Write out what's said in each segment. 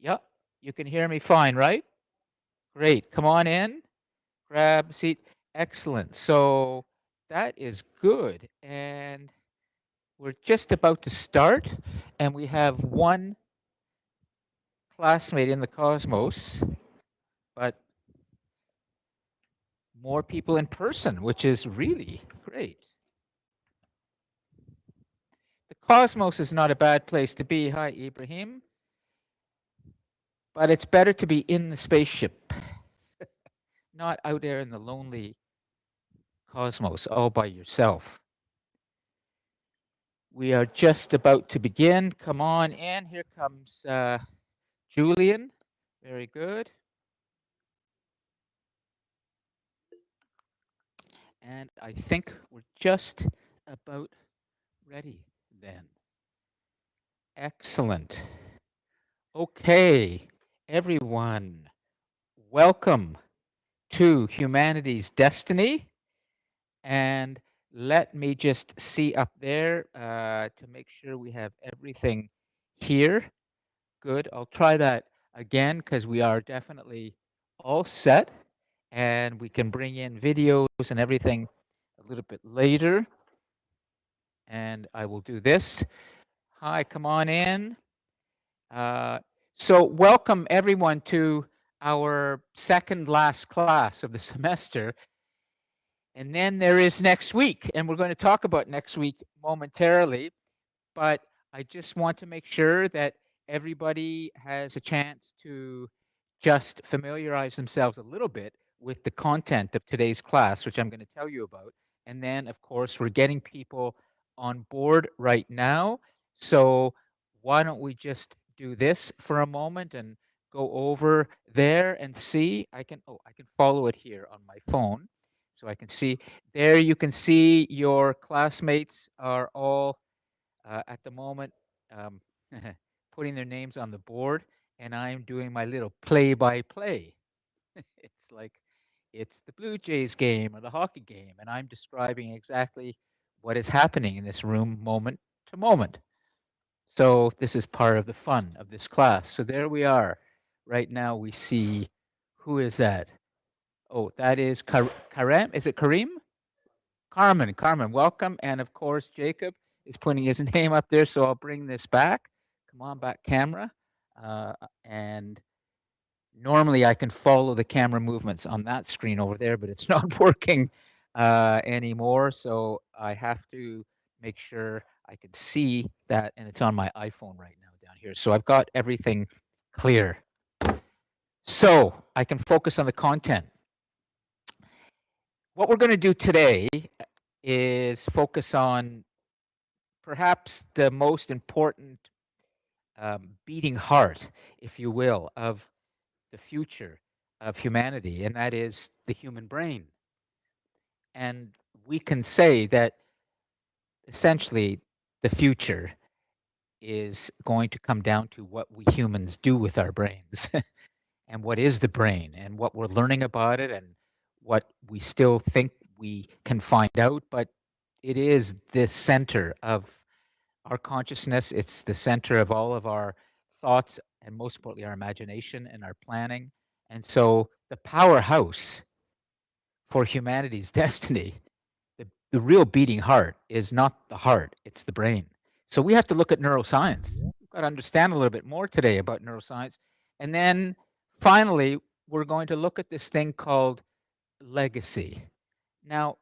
Yep, you can hear me fine, right? Great. Come on in, grab a seat. Excellent. So that is good. And we're just about to start, and we have one classmate in the cosmos, but more people in person, which is really great. The cosmos is not a bad place to be. Hi, Ibrahim. But it's better to be in the spaceship, not out there in the lonely cosmos all by yourself. We are just about to begin. Come on in. Here comes Julian. Very good. And I think we're just about ready then. Excellent. Okay, everyone, welcome to Humanity's Destiny. And let me just see up there to make sure we have everything here. Good. I'll try that again because we are definitely all set, and we can bring in videos and everything a little bit later. And I will do this. Hi, come on in. So welcome everyone to our second last class of the semester. And then there is next week, and we're going to talk about next week momentarily, but I just want to make sure that everybody has a chance to just familiarize themselves a little bit with the content of today's class, which I'm going to tell you about. And then, of course, we're getting people on board right now. So why don't we just do this for a moment and go over there and see? I can follow it here on my phone. So I can see there, you can see your classmates are all at the moment um, putting their names on the board, and I'm doing my little play-by-play. It's like it's the Blue Jays game or the hockey game, and I'm describing exactly what is happening in this room moment to moment. So this is part of the fun of this class. So there we are. Right now we see, who is that? Oh, that is Karim. Is it Karim? Carmen, welcome. And of course, Jacob is putting his name up there, so I'll bring this back. Come on back, camera. And normally I can follow the camera movements on that screen over there, but it's not working anymore. So I have to make sure I can see that, and it's on my iPhone right now down here. So I've got everything clear. So I can focus on the content. What we're going to do today is focus on perhaps the most important beating heart, if you will, of the future of humanity, and that is the human brain. And we can say that essentially the future is going to come down to what we humans do with our brains and what is the brain and what we're learning about it and what we still think we can find out. But it is the center of our consciousness. It's the center of all of our thoughts and most importantly, our imagination and our planning. And so the powerhouse for humanity's destiny, the real beating heart is not the heart, it's the brain. So we have to look at neuroscience. We've got to understand a little bit more today about neuroscience. And then finally, we're going to look at this thing called legacy. Now,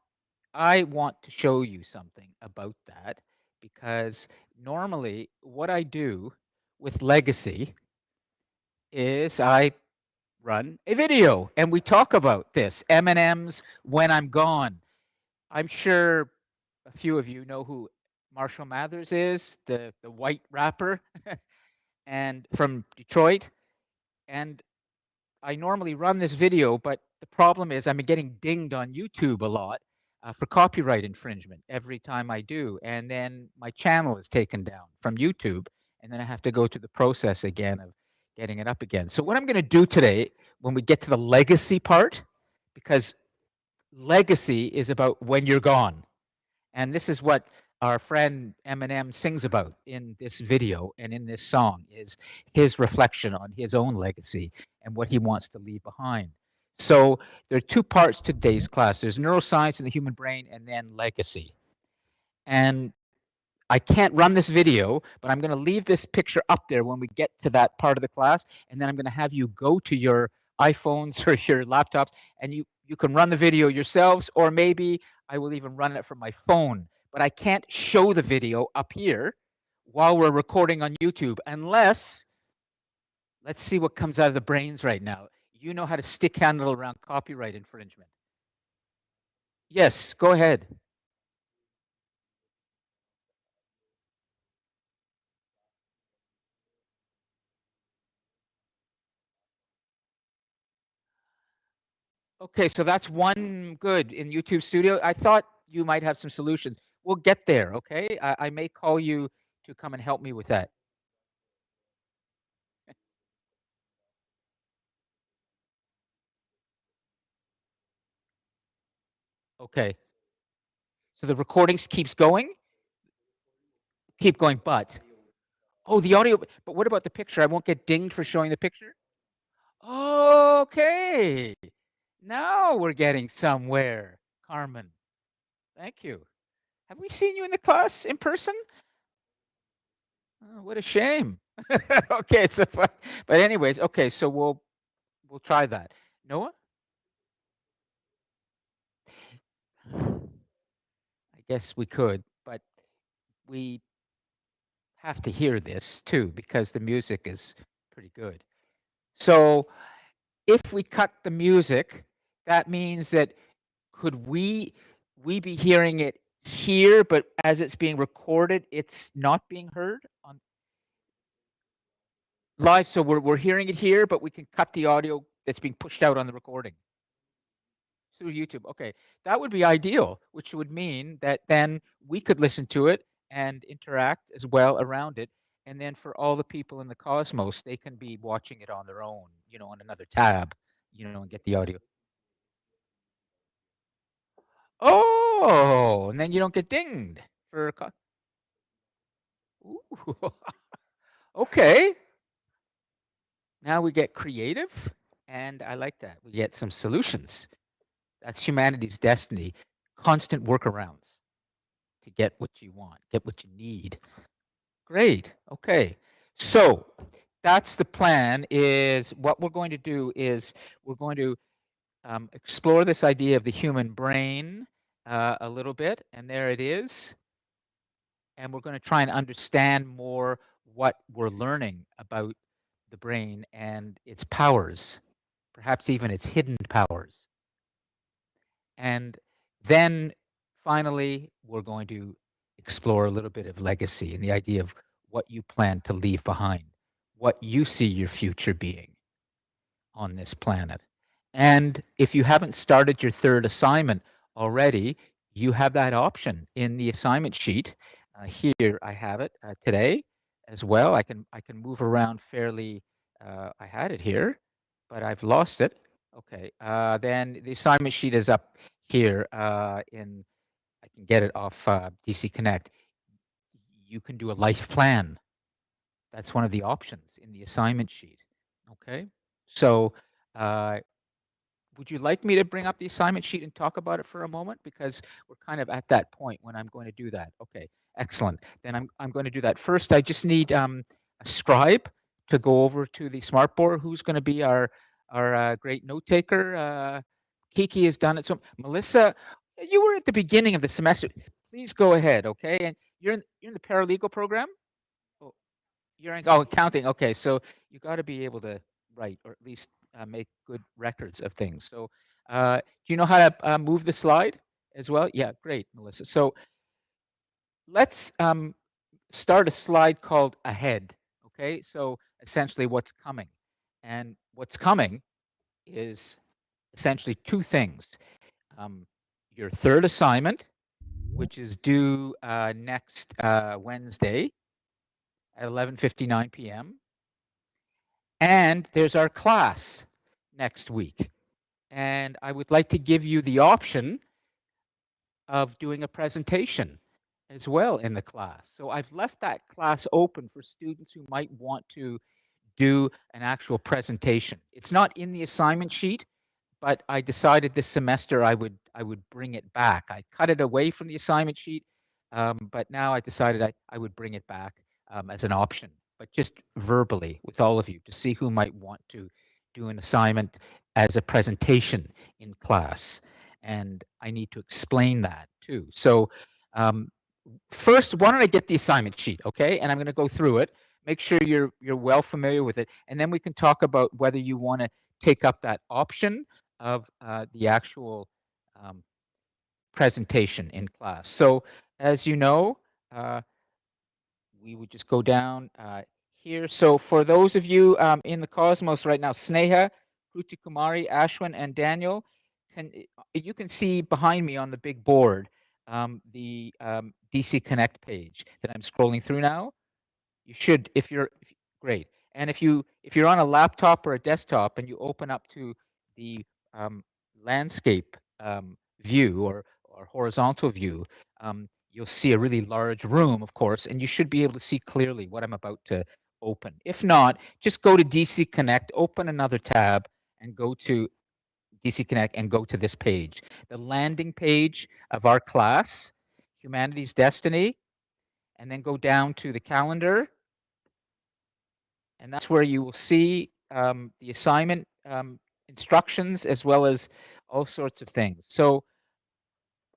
I want to show you something about that because normally what I do with legacy is I run a video and we talk about this M&M's when I'm gone. I'm sure a few of you know who Marshall Mathers is, the white rapper and from Detroit. And I normally run this video, but the problem is I'm getting dinged on YouTube a lot for copyright infringement every time I do. And then my channel is taken down from YouTube, and then I have to go through the process again of getting it up again. So what I'm going to do today, when we get to the legacy part, because legacy is about when you're gone. And this is what our friend Eminem sings about in this video and in this song is his reflection on his own legacy and what he wants to leave behind. So there are two parts to today's class. There's neuroscience in the human brain and then legacy. And I can't run this video, but I'm going to leave this picture up there when we get to that part of the class. And then I'm going to have you go to your iPhones or your laptops and you can run the video yourselves, or maybe I will even run it from my phone. But I can't show the video up here while we're recording on YouTube unless, let's see what comes out of the brains right now. You know how to stick handle around copyright infringement. Yes, go ahead. Okay, so that's one good in YouTube Studio. I thought you might have some solutions. We'll get there, okay? I may call you to come and help me with that. Okay. So the recordings keeps going? Keep going, but oh, the audio, but what about the picture? I won't get dinged for showing the picture? Okay. Now we're getting somewhere, Carmen. Thank you. Have we seen you in the class in person? Oh, what a shame. Okay, so but anyways, okay, so we'll try that. Noah? I guess we could, but we have to hear this too because the music is pretty good. So if we cut the music, that means that could we be hearing it here, but as it's being recorded, it's not being heard on live. So we're hearing it here, but we can cut the audio that's being pushed out on the recording. Through YouTube, okay. That would be ideal, which would mean that then we could listen to it and interact as well around it, and then for all the people in the cosmos, they can be watching it on their own, on another tab, and get the audio. Oh, and then you don't get dinged for ooh, okay. Now we get creative, and I like that. We get some solutions. That's humanity's destiny, constant workarounds to get what you want, get what you need. Great. Okay. So that's the plan. Is what we're going to do is we're going to explore this idea of the human brain a little bit, and there it is. And we're going to try and understand more what we're learning about the brain and its powers, perhaps even its hidden powers. And then finally, we're going to explore a little bit of legacy and the idea of what you plan to leave behind, what you see your future being on this planet. And if you haven't started your third assignment already, you have that option in the assignment sheet. Here I have it today as well. I can move around fairly. I had it here, but I've lost it. Okay. Then the assignment sheet is up here in. I can get it off DC Connect. You can do a life plan. That's one of the options in the assignment sheet. Okay. So uh, would you like me to bring up the assignment sheet and talk about it for a moment? Because we're kind of at that point when I'm going to do that. Okay, excellent. Then I'm going to do that. First, I just need a scribe to go over to the smartboard. Who's going to be our great note taker? Kiki has done it. So Melissa, you were at the beginning of the semester. Please go ahead, okay? And you're in the paralegal program? Oh, you're in accounting. Okay, so you got to be able to write or at least make good records of things. So, do you know how to move the slide as well? Yeah, great, Melissa. So let's start a slide called ahead. Okay, so essentially what's coming, and what's coming is essentially two things. Um, your third assignment, which is due next Wednesday at 11:59 p.m. And there's our class next week. And I would like to give you the option of doing a presentation as well in the class. So I've left that class open for students who might want to do an actual presentation. It's not in the assignment sheet, but I decided this semester I would bring it back. I cut it away from the assignment sheet, but now I decided I would bring it back as an option, but just verbally with all of you to see who might want to do an assignment as a presentation in class. And I need to explain that too. So um, first, why don't I get the assignment sheet, okay? And I'm going to go through it. Make sure you're well familiar with it, and then we can talk about whether you want to take up that option of the actual um, presentation in class. So, as you know, uh, we would just go down here. So, for those of you in the Cosmos right now, Sneha, Kruti Kumari, Ashwin, and Daniel, you can see behind me on the big board the DC Connect page that I'm scrolling through now. You should, great. And if you're on a laptop or a desktop and you open up to the um, landscape view or horizontal view, you'll see a really large room, of course, and you should be able to see clearly what I'm about to open. If not, just go to DC Connect, open another tab, and go to DC Connect and go to this page, the landing page of our class, Humanities Destiny, and then go down to the calendar, and that's where you will see the assignment instructions as well as all sorts of things. So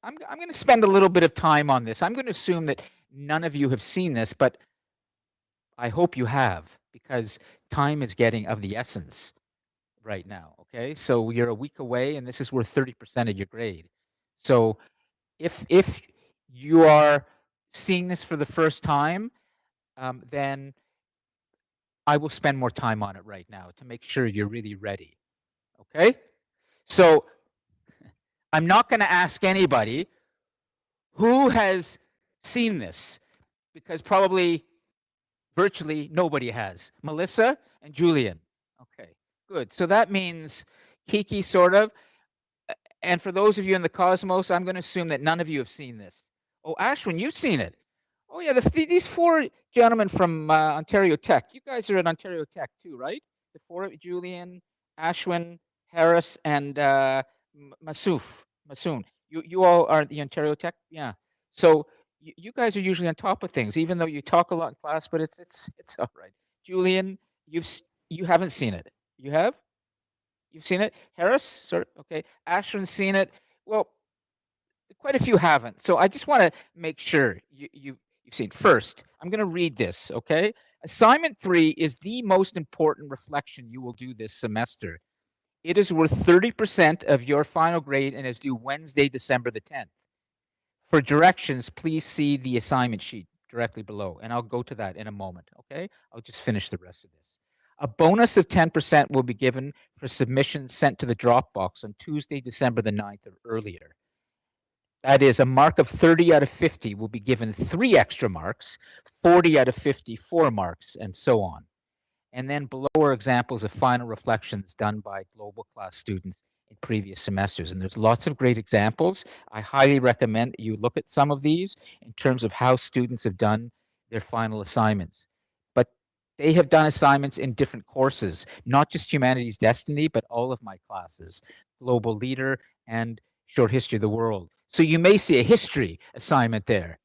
I'm going to spend a little bit of time on this. I'm going to assume that none of you have seen this, but I hope you have, because time is getting of the essence right now. Okay, so you're a week away, and this is worth 30% of your grade. So if you are seeing this for the first time, then I will spend more time on it right now to make sure you're really ready. Okay? So I'm not going to ask anybody who has seen this, because probably virtually nobody has. Melissa and Julian. Okay, good. So that means Kiki, sort of. And for those of you in the Cosmos, I'm going to assume that none of you have seen this. Oh, Ashwin, you've seen it. Oh, yeah, these four gentlemen from Ontario Tech. You guys are at Ontario Tech too, right? The four, Julian, Ashwin, Harris, and Masoon. You all are at the Ontario Tech? Yeah. So you guys are usually on top of things, even though you talk a lot in class, but it's all right. Julian, you haven't seen it. You have? You've seen it? Harris? Sorry, okay. Ashwin's seen it. Well, quite a few haven't. So I just want to make sure you've seen. First, I'm going to read this, okay? Assignment 3 is the most important reflection you will do this semester. It is worth 30% of your final grade and is due Wednesday, December the 10th. For directions, please see the assignment sheet directly below, and I'll go to that in a moment, okay? I'll just finish the rest of this. A bonus of 10% will be given for submissions sent to the Dropbox on Tuesday, December the 9th or earlier. That is, a mark of 30 out of 50 will be given 3 extra marks, 40 out of 50, 4 marks, and so on. And then below are examples of final reflections done by global class students in previous semesters. And there's lots of great examples. I highly recommend that you look at some of these in terms of how students have done their final assignments. But they have done assignments in different courses, not just Humanities Destiny, but all of my classes, Global Leader and Short History of the World. So you may see a history assignment there.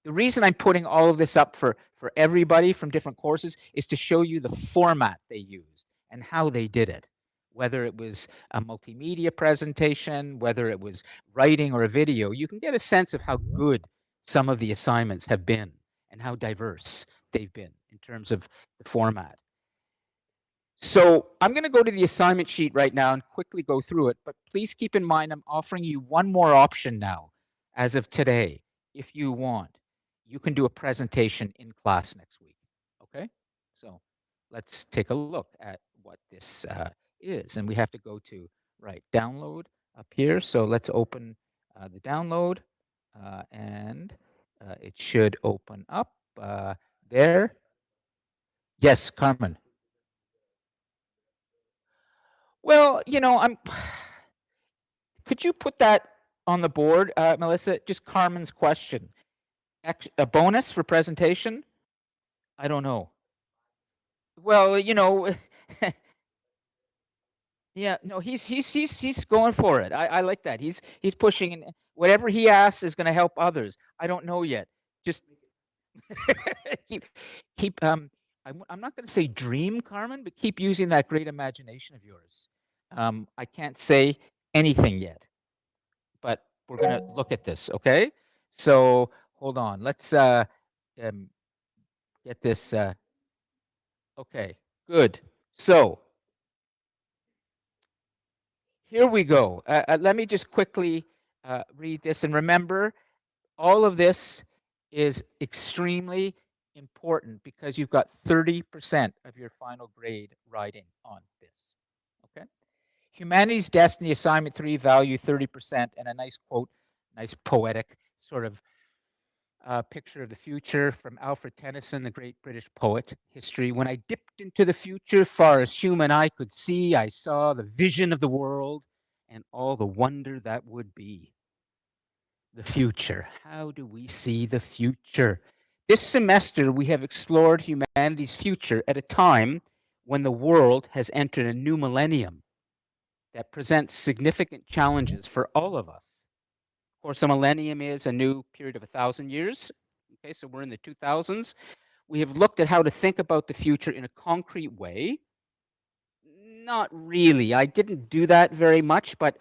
The reason I'm putting all of this up for everybody from different courses is to show you the format they used and how they did it. Whether it was a multimedia presentation, whether it was writing or a video, you can get a sense of how good some of the assignments have been and how diverse they've been in terms of the format. So I'm going to go to the assignment sheet right now and quickly go through it, but please keep in mind I'm offering you one more option now as of today. If you want, you can do a presentation in class next week. Okay? So let's take a look at what this is. And we have to go to, right, download up here. So let's open the download and it should open up there. Yes, Carmen. Well, I'm could you put that on the board, Melissa? Just Carmen's question. A bonus for presentation? I don't know. Well, yeah, no, he's going for it. I like that. He's pushing, and whatever he asks is going to help others. I don't know yet. Just keep keep I'm not going to say dream, Carmen, but keep using that great imagination of yours. I can't say anything yet, but we're going to look at this, okay? So, hold on. Let's um get this okay. Good. So, here we go. Let me just quickly read this. And remember, all of this is extremely important because you've got 30% of your final grade riding on this. Okay? Humanities Destiny Assignment 3, value 30%, and a nice quote, nice poetic sort of picture of the future from Alfred Tennyson, the great British poet, history. When I dipped into the future, far as human eye could see, I saw the vision of the world and all the wonder that would be. The future. How do we see the future? This semester, we have explored humanity's future at a time when the world has entered a new millennium that presents significant challenges for all of us. Of course, a millennium is a new period of 1,000 years. Okay, so we're in the 2000s. We have looked at how to think about the future in a concrete way. Not really. I didn't do that very much, but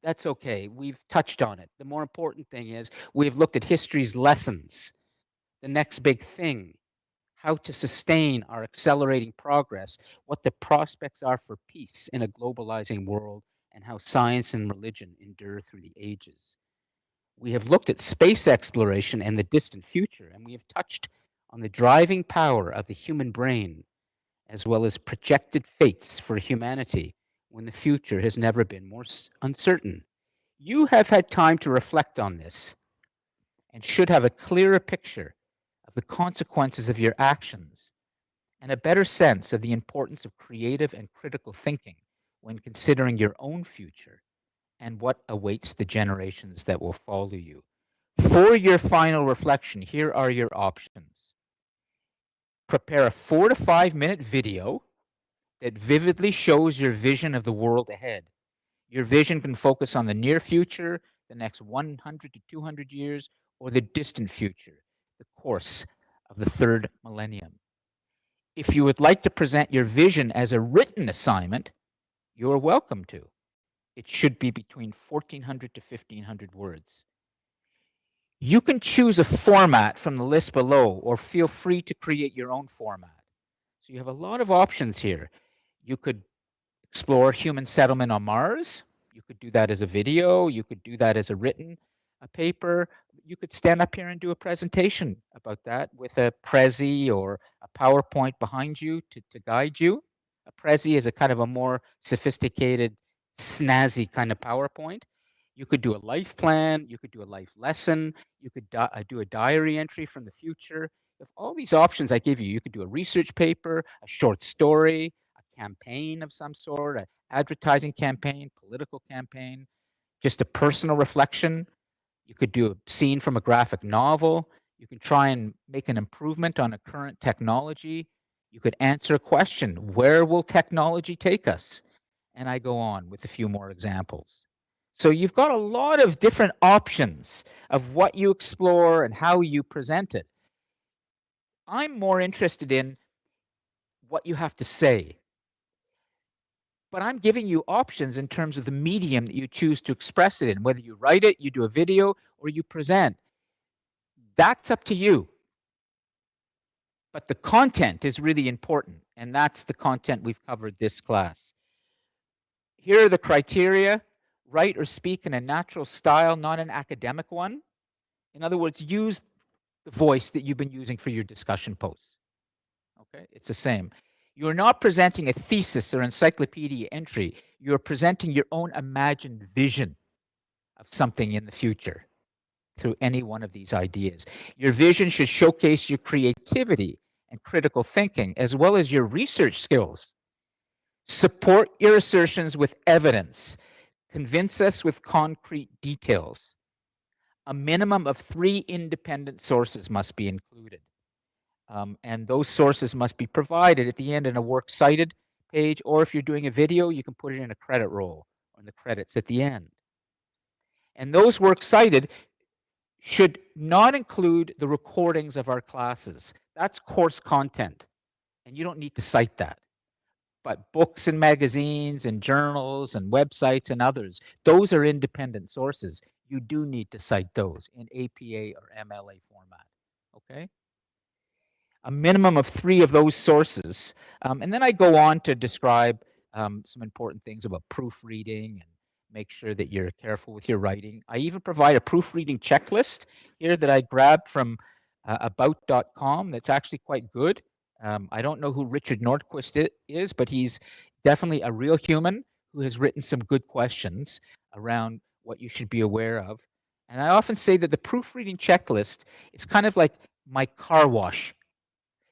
that's okay. We've touched on it. The more important thing is we've looked at history's lessons, the next big thing, how to sustain our accelerating progress, what the prospects are for peace in a globalizing world, and how science and religion endure through the ages. We have looked at space exploration and the distant future, and we have touched on the driving power of the human brain, as well as projected fates for humanity when the future has never been more uncertain. You have had time to reflect on this and should have a clearer picture of the consequences of your actions and a better sense of the importance of creative and critical thinking when considering your own future and what awaits the generations that will follow you. For your final reflection, here are your options. Prepare a 4 to 5 minute video that vividly shows your vision of the world ahead. Your vision can focus on the near future, the next 100 to 200 years, or the distant future, the course of the third millennium. If you would like to present your vision as a written assignment, you are welcome to. It should be between 1,400 to 1,500 words. You can choose a format from the list below, or feel free to create your own format. So you have a lot of options here. You could explore human settlement on Mars. You could do that as a video. You could do that as a written paper. You could stand up here and do a presentation about that with a Prezi or a PowerPoint behind you to guide you. A Prezi is a kind of a more sophisticated, snazzy kind of PowerPoint. You could do a life plan. You could do a life lesson. You could do a diary entry from the future. If all these options I give you, you could do a research paper, a short story, a campaign of some sort, an advertising campaign, political campaign, just a personal reflection. You could do a scene from a graphic novel. You can try and make an improvement on a current technology. You could answer a question, where will technology take us? And I go on with a few more examples. So you've got a lot of different options of what you explore and how you present it. I'm more interested in what you have to say. But I'm giving you options in terms of the medium that you choose to express it in, whether you write it, you do a video, or you present. That's up to you. But the content is really important, and that's the content we've covered this class. Here are the criteria. Write or speak in a natural style, not an academic one. In other words, use the voice that you've been using for your discussion posts. Okay, it's the same. You're not presenting a thesis or encyclopedia entry. You're presenting your own imagined vision of something in the future through any one of these ideas. Your vision should showcase your creativity and critical thinking, as well as your research skills. Support your assertions with evidence. Convince us with concrete details. a minimum of 3 independent sources must be included. And those sources must be provided at the end in a works cited page, or if you're doing a video, you can put it in a credit roll or in the credits at the end. And those works cited should not include the recordings of our classes. That's course content, and you don't need to cite that. But books and magazines and journals and websites and others, those are independent sources. You do need to cite those in APA or MLA format, okay? A minimum of 3 of those sources. And then I go on to describe some important things about proofreading and make sure that you're careful with your writing. I even provide a proofreading checklist here that I grabbed from about.com that's actually quite good. I don't know who Richard Nordquist is, but he's definitely a real human who has written some good questions around what you should be aware of. And I often say that the proofreading checklist is kind of like my car wash,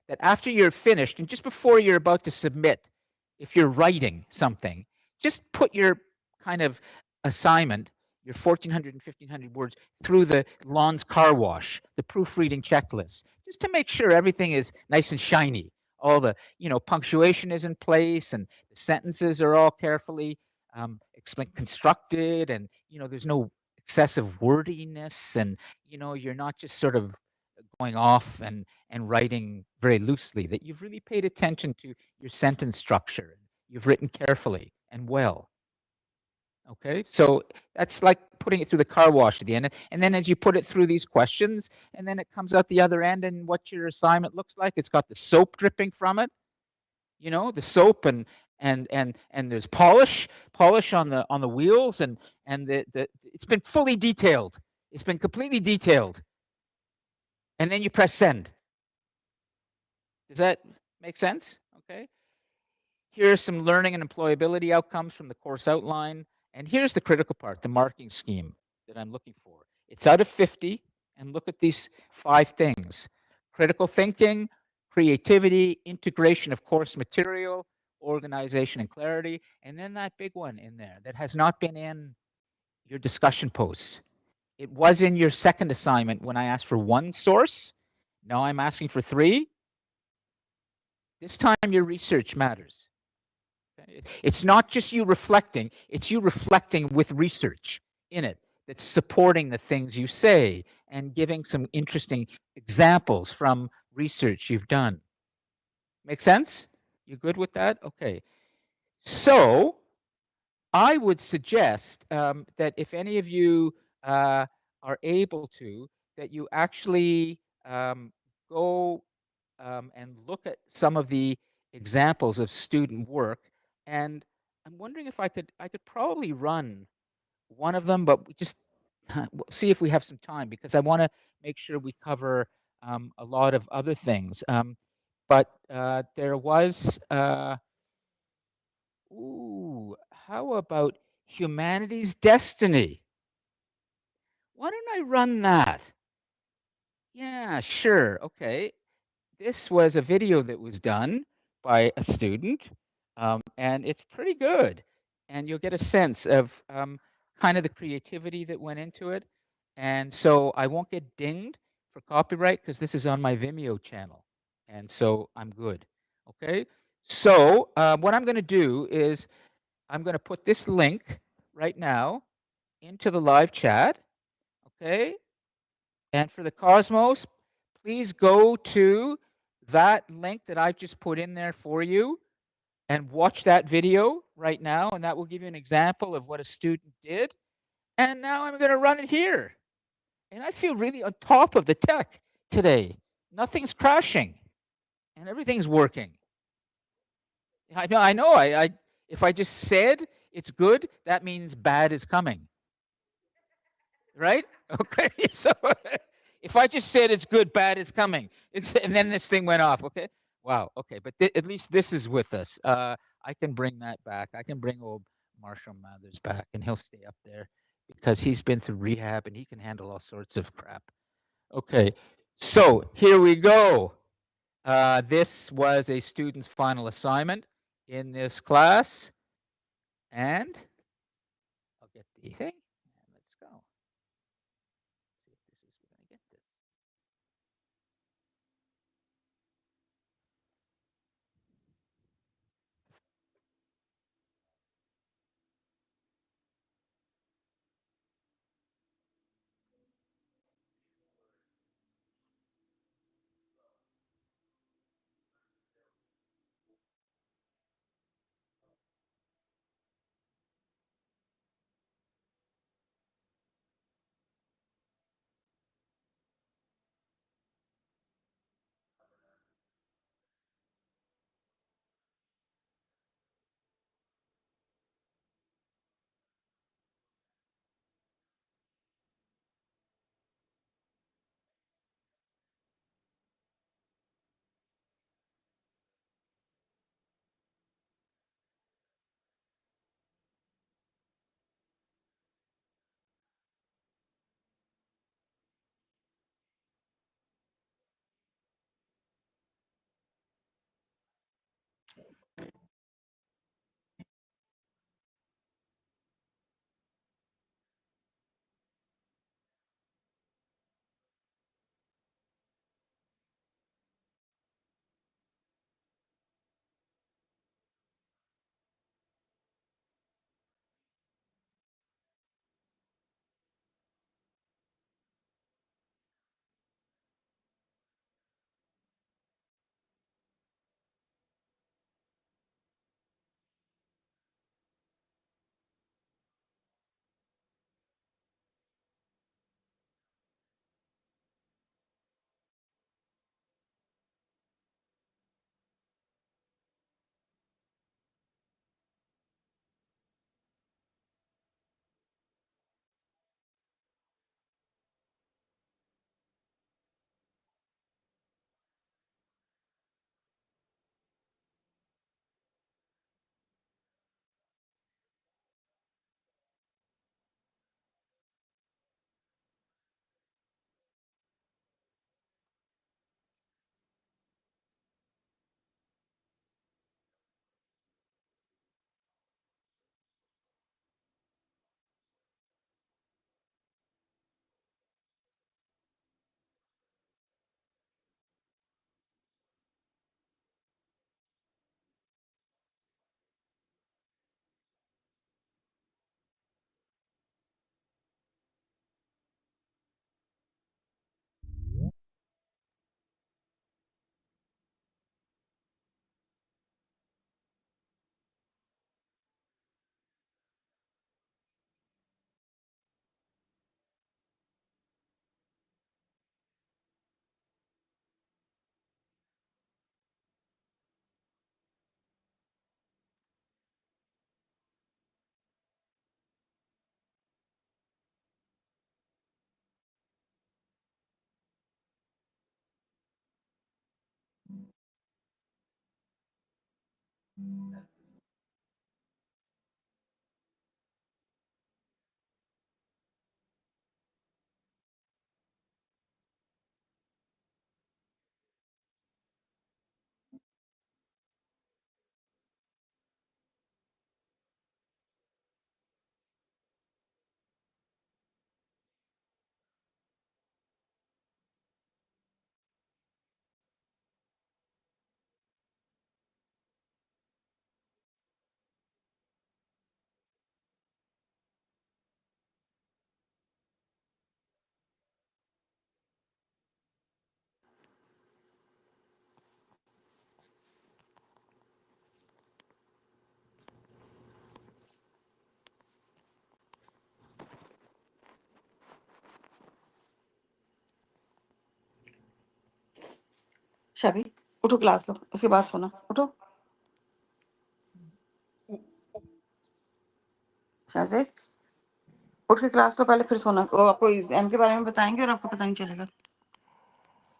that after you're finished and just before you're about to submit, if you're writing something, just put your kind of assignment, your 1,400 and 1,500 words, through the Lawns car wash, the proofreading checklist, just to make sure everything is nice and shiny. All the, punctuation is in place and the sentences are all carefully constructed, and, there's no excessive wordiness, and, you're not just sort of going off and writing very loosely, that you've really paid attention to your sentence structure. You've written carefully and well. Okay, so that's like putting it through the car wash at the end. And then as you put it through these questions, and then it comes out the other end, and what your assignment looks like, it's got the soap dripping from it, the soap, and there's polish on the wheels, and the it's been fully detailed. It's been completely detailed. And then you press send. Does that make sense? Okay. Here are some learning and employability outcomes from the course outline. And here's the critical part, the marking scheme that I'm looking for. It's out of 50, and look at these 5 things: critical thinking, creativity, integration of course material, organization and clarity, and then that big one in there that has not been in your discussion posts. It was in your second assignment when I asked for 1 source. Now I'm asking for 3. This time your research matters. Okay? It's not just you reflecting, it's you reflecting with research in it that's supporting the things you say and giving some interesting examples from research you've done. Make sense? You good with that? Okay. So I would suggest that if any of you are able to, that you actually go and look at some of the examples of student work. And I'm wondering if I could probably run one of them, but we just we'll see if we have some time, because I want to make sure we cover a lot of other things. But there was, how about Humanity's Destiny? Why don't I run that? Yeah, sure. Okay. This was a video that was done by a student, and it's pretty good. And you'll get a sense of kind of the creativity that went into it. And so I won't get dinged for copyright because this is on my Vimeo channel. And so I'm good. Okay. So what I'm going to do is I'm going to put this link right now into the live chat. Okay. And for the Cosmos, please go to that link that I've just put in there for you and watch that video right now. And that will give you an example of what a student did. And now I'm going to run it here. And I feel really on top of the tech today. Nothing's crashing and everything's working. I know. If I just said it's good, that means bad is coming. Right? Okay. So if I just said it's good, bad is coming, and then this thing went off. Okay. Wow. Okay. But at least this is with us. I can bring that back. I can bring old Marshall Mathers back, and he'll stay up there because he's been through rehab and he can handle all sorts of crap. Okay. So here we go. This was a student's final assignment in this class. And I'll get the thing. Let's go. शबी, उठो class लो, उसके बाद सोना। उठो शाहजेब, उठ के class लो पहले, फिर सोना। वो आपको एग्जाम के बारे में बताएंगे और आपको पता नहीं चलेगा।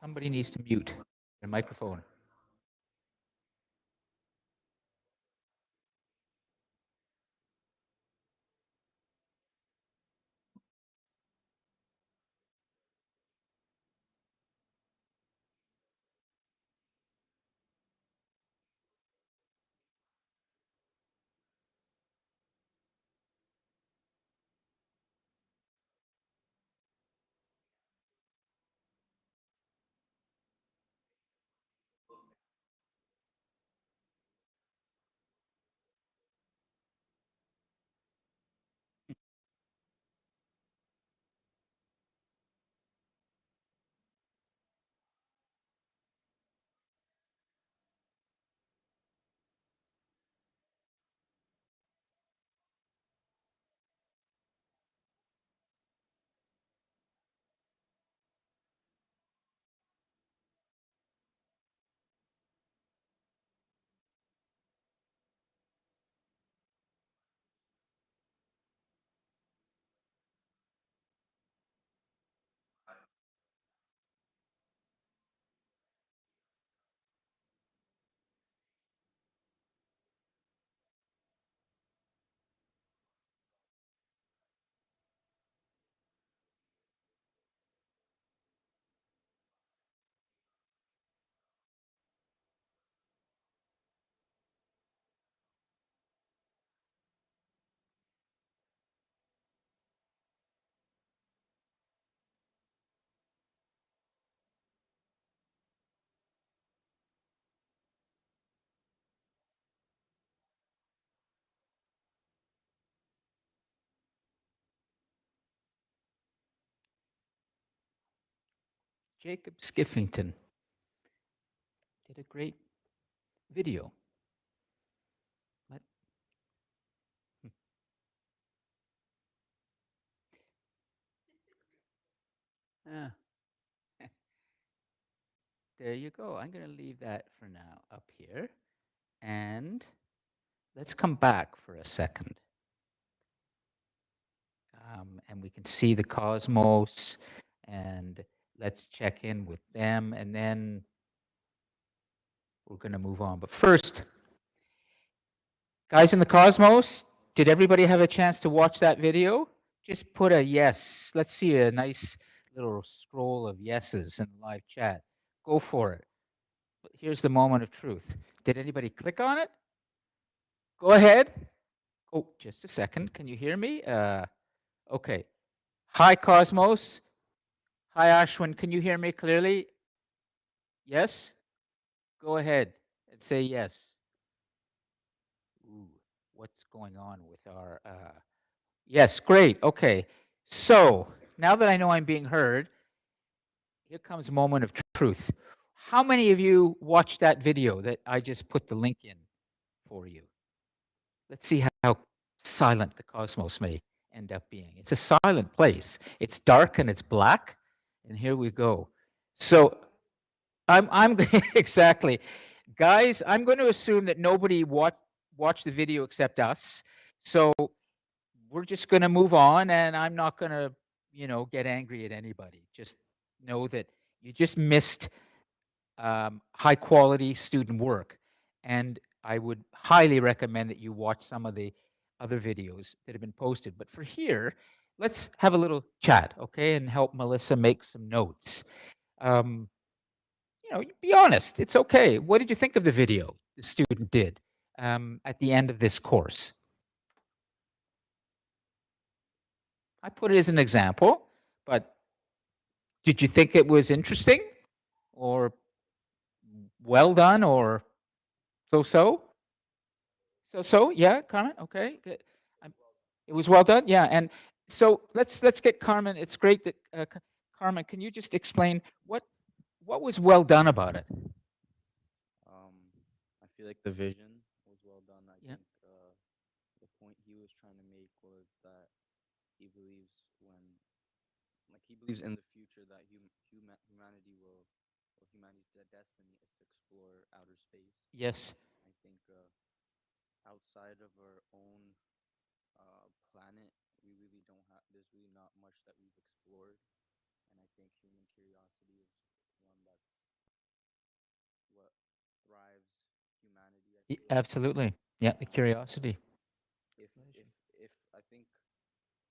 Somebody needs to mute their microphone. Jacob Skiffington did a great video. Let, ah, there you go. I'm going to leave that for now up here. And let's come back for a second. And we can see the cosmos, and let's check in with them, and then we're going to move on. But first, guys in the cosmos, did everybody have a chance to watch that video? Just put a yes. Let's see a nice little scroll of yeses in the live chat. Go for it. Here's the moment of truth. Did anybody click on it? Go ahead. Oh, just a second. Can you hear me? Okay. Hi, Cosmos. Hi, Ashwin. Can you hear me clearly? Yes? Go ahead and say yes. Ooh, what's going on with our. Yes, great. Okay. So now that I know I'm being heard, here comes a moment of truth. How many of you watched that video that I just put the link in for you? Let's see how silent the cosmos may end up being. It's a silent place. It's dark and it's black. And here we go. So I'm exactly, guys. I'm going to assume that nobody watched the video except us. So we're just going to move on, and I'm not going to, get angry at anybody. Just know that you just missed high quality student work, and I would highly recommend that you watch some of the other videos that have been posted. But for here, let's have a little chat, okay, and help Melissa make some notes. Um, be honest. It's okay. What did you think of the video the student did at the end of this course? I put it as an example, but did you think it was interesting or well done or so so? So so, yeah, Carmen. Okay, good. It was well done. Yeah, and so let's get Carmen. It's great that Carmen. Can you just explain what was well done about it? Um, I feel like the vision was well done. I Yeah. think the point he was trying to make was that he believes he believes in the future that humanity will, or humanity's destiny is to explore outer space. Yes. I think outside of our own planet, we really don't have. There's really not much that we've explored, and I think human curiosity is one that's what thrives humanity. I feel like Absolutely. Yeah, the um, curiosity. if I think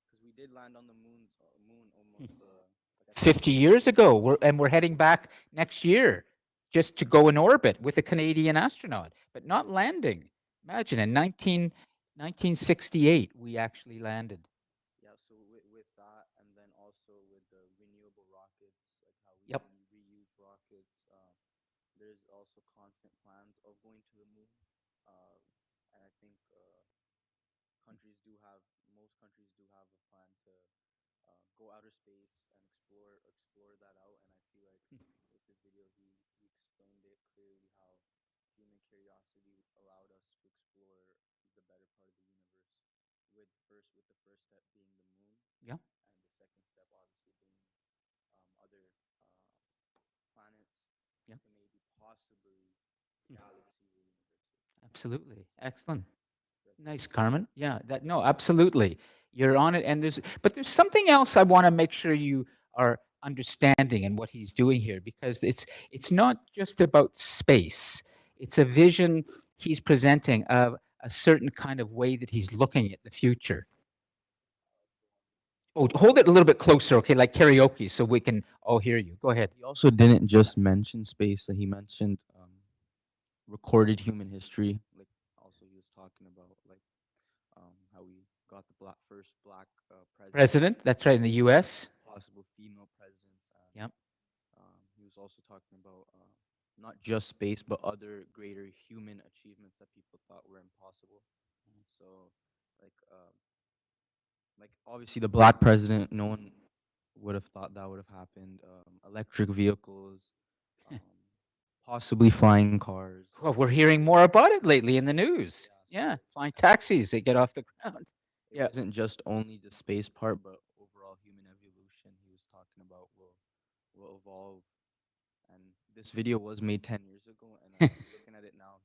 because we did land on the moon Hmm. almost like I think 50 years ago, we're heading back next year just to go in orbit with a Canadian astronaut, but not landing. Imagine in 1968, we actually landed. yeah. So with that, and then also with the renewable rockets, like how we Yep. reuse rockets, there's also constant plans of going to the moon, uh, and I think countries do have most countries do have a plan to go outer space and explore that out. And I feel like with his video, he explained it clearly how human curiosity allowed us to explore the better part of the universe. With the first step being the moon, Yeah. and the second step obviously being other planets Yeah. to maybe possibly galaxies or universes. Absolutely. Excellent. So I think Nice, Carmen. Yeah, that no, absolutely. You're on it. And there's something else I want to make sure you are understanding in what he's doing here, because it's not just about space. It's a vision he's presenting of a certain kind of way that he's looking at the future. Oh, hold it a little bit closer, okay, like karaoke, so we can all hear you. Go ahead. he also didn't just mention space. He mentioned recorded human history. Like also he was talking about like how we got the first black president, President, that's right, in the U.S. possible female presidents, and Yep. he was also talking about not just space but other greater human achievements that people thought were impossible. So like obviously the black president, no one would have thought that would have happened. Electric vehicles, um, possibly flying cars. Well, we're hearing more about it lately in the news. Yeah, Yeah, flying taxis, they get off the ground. it Yeah. wasn't just only the space part, but overall human evolution he was talking about will evolve. And this video was made 10 years ago, and looking at it now,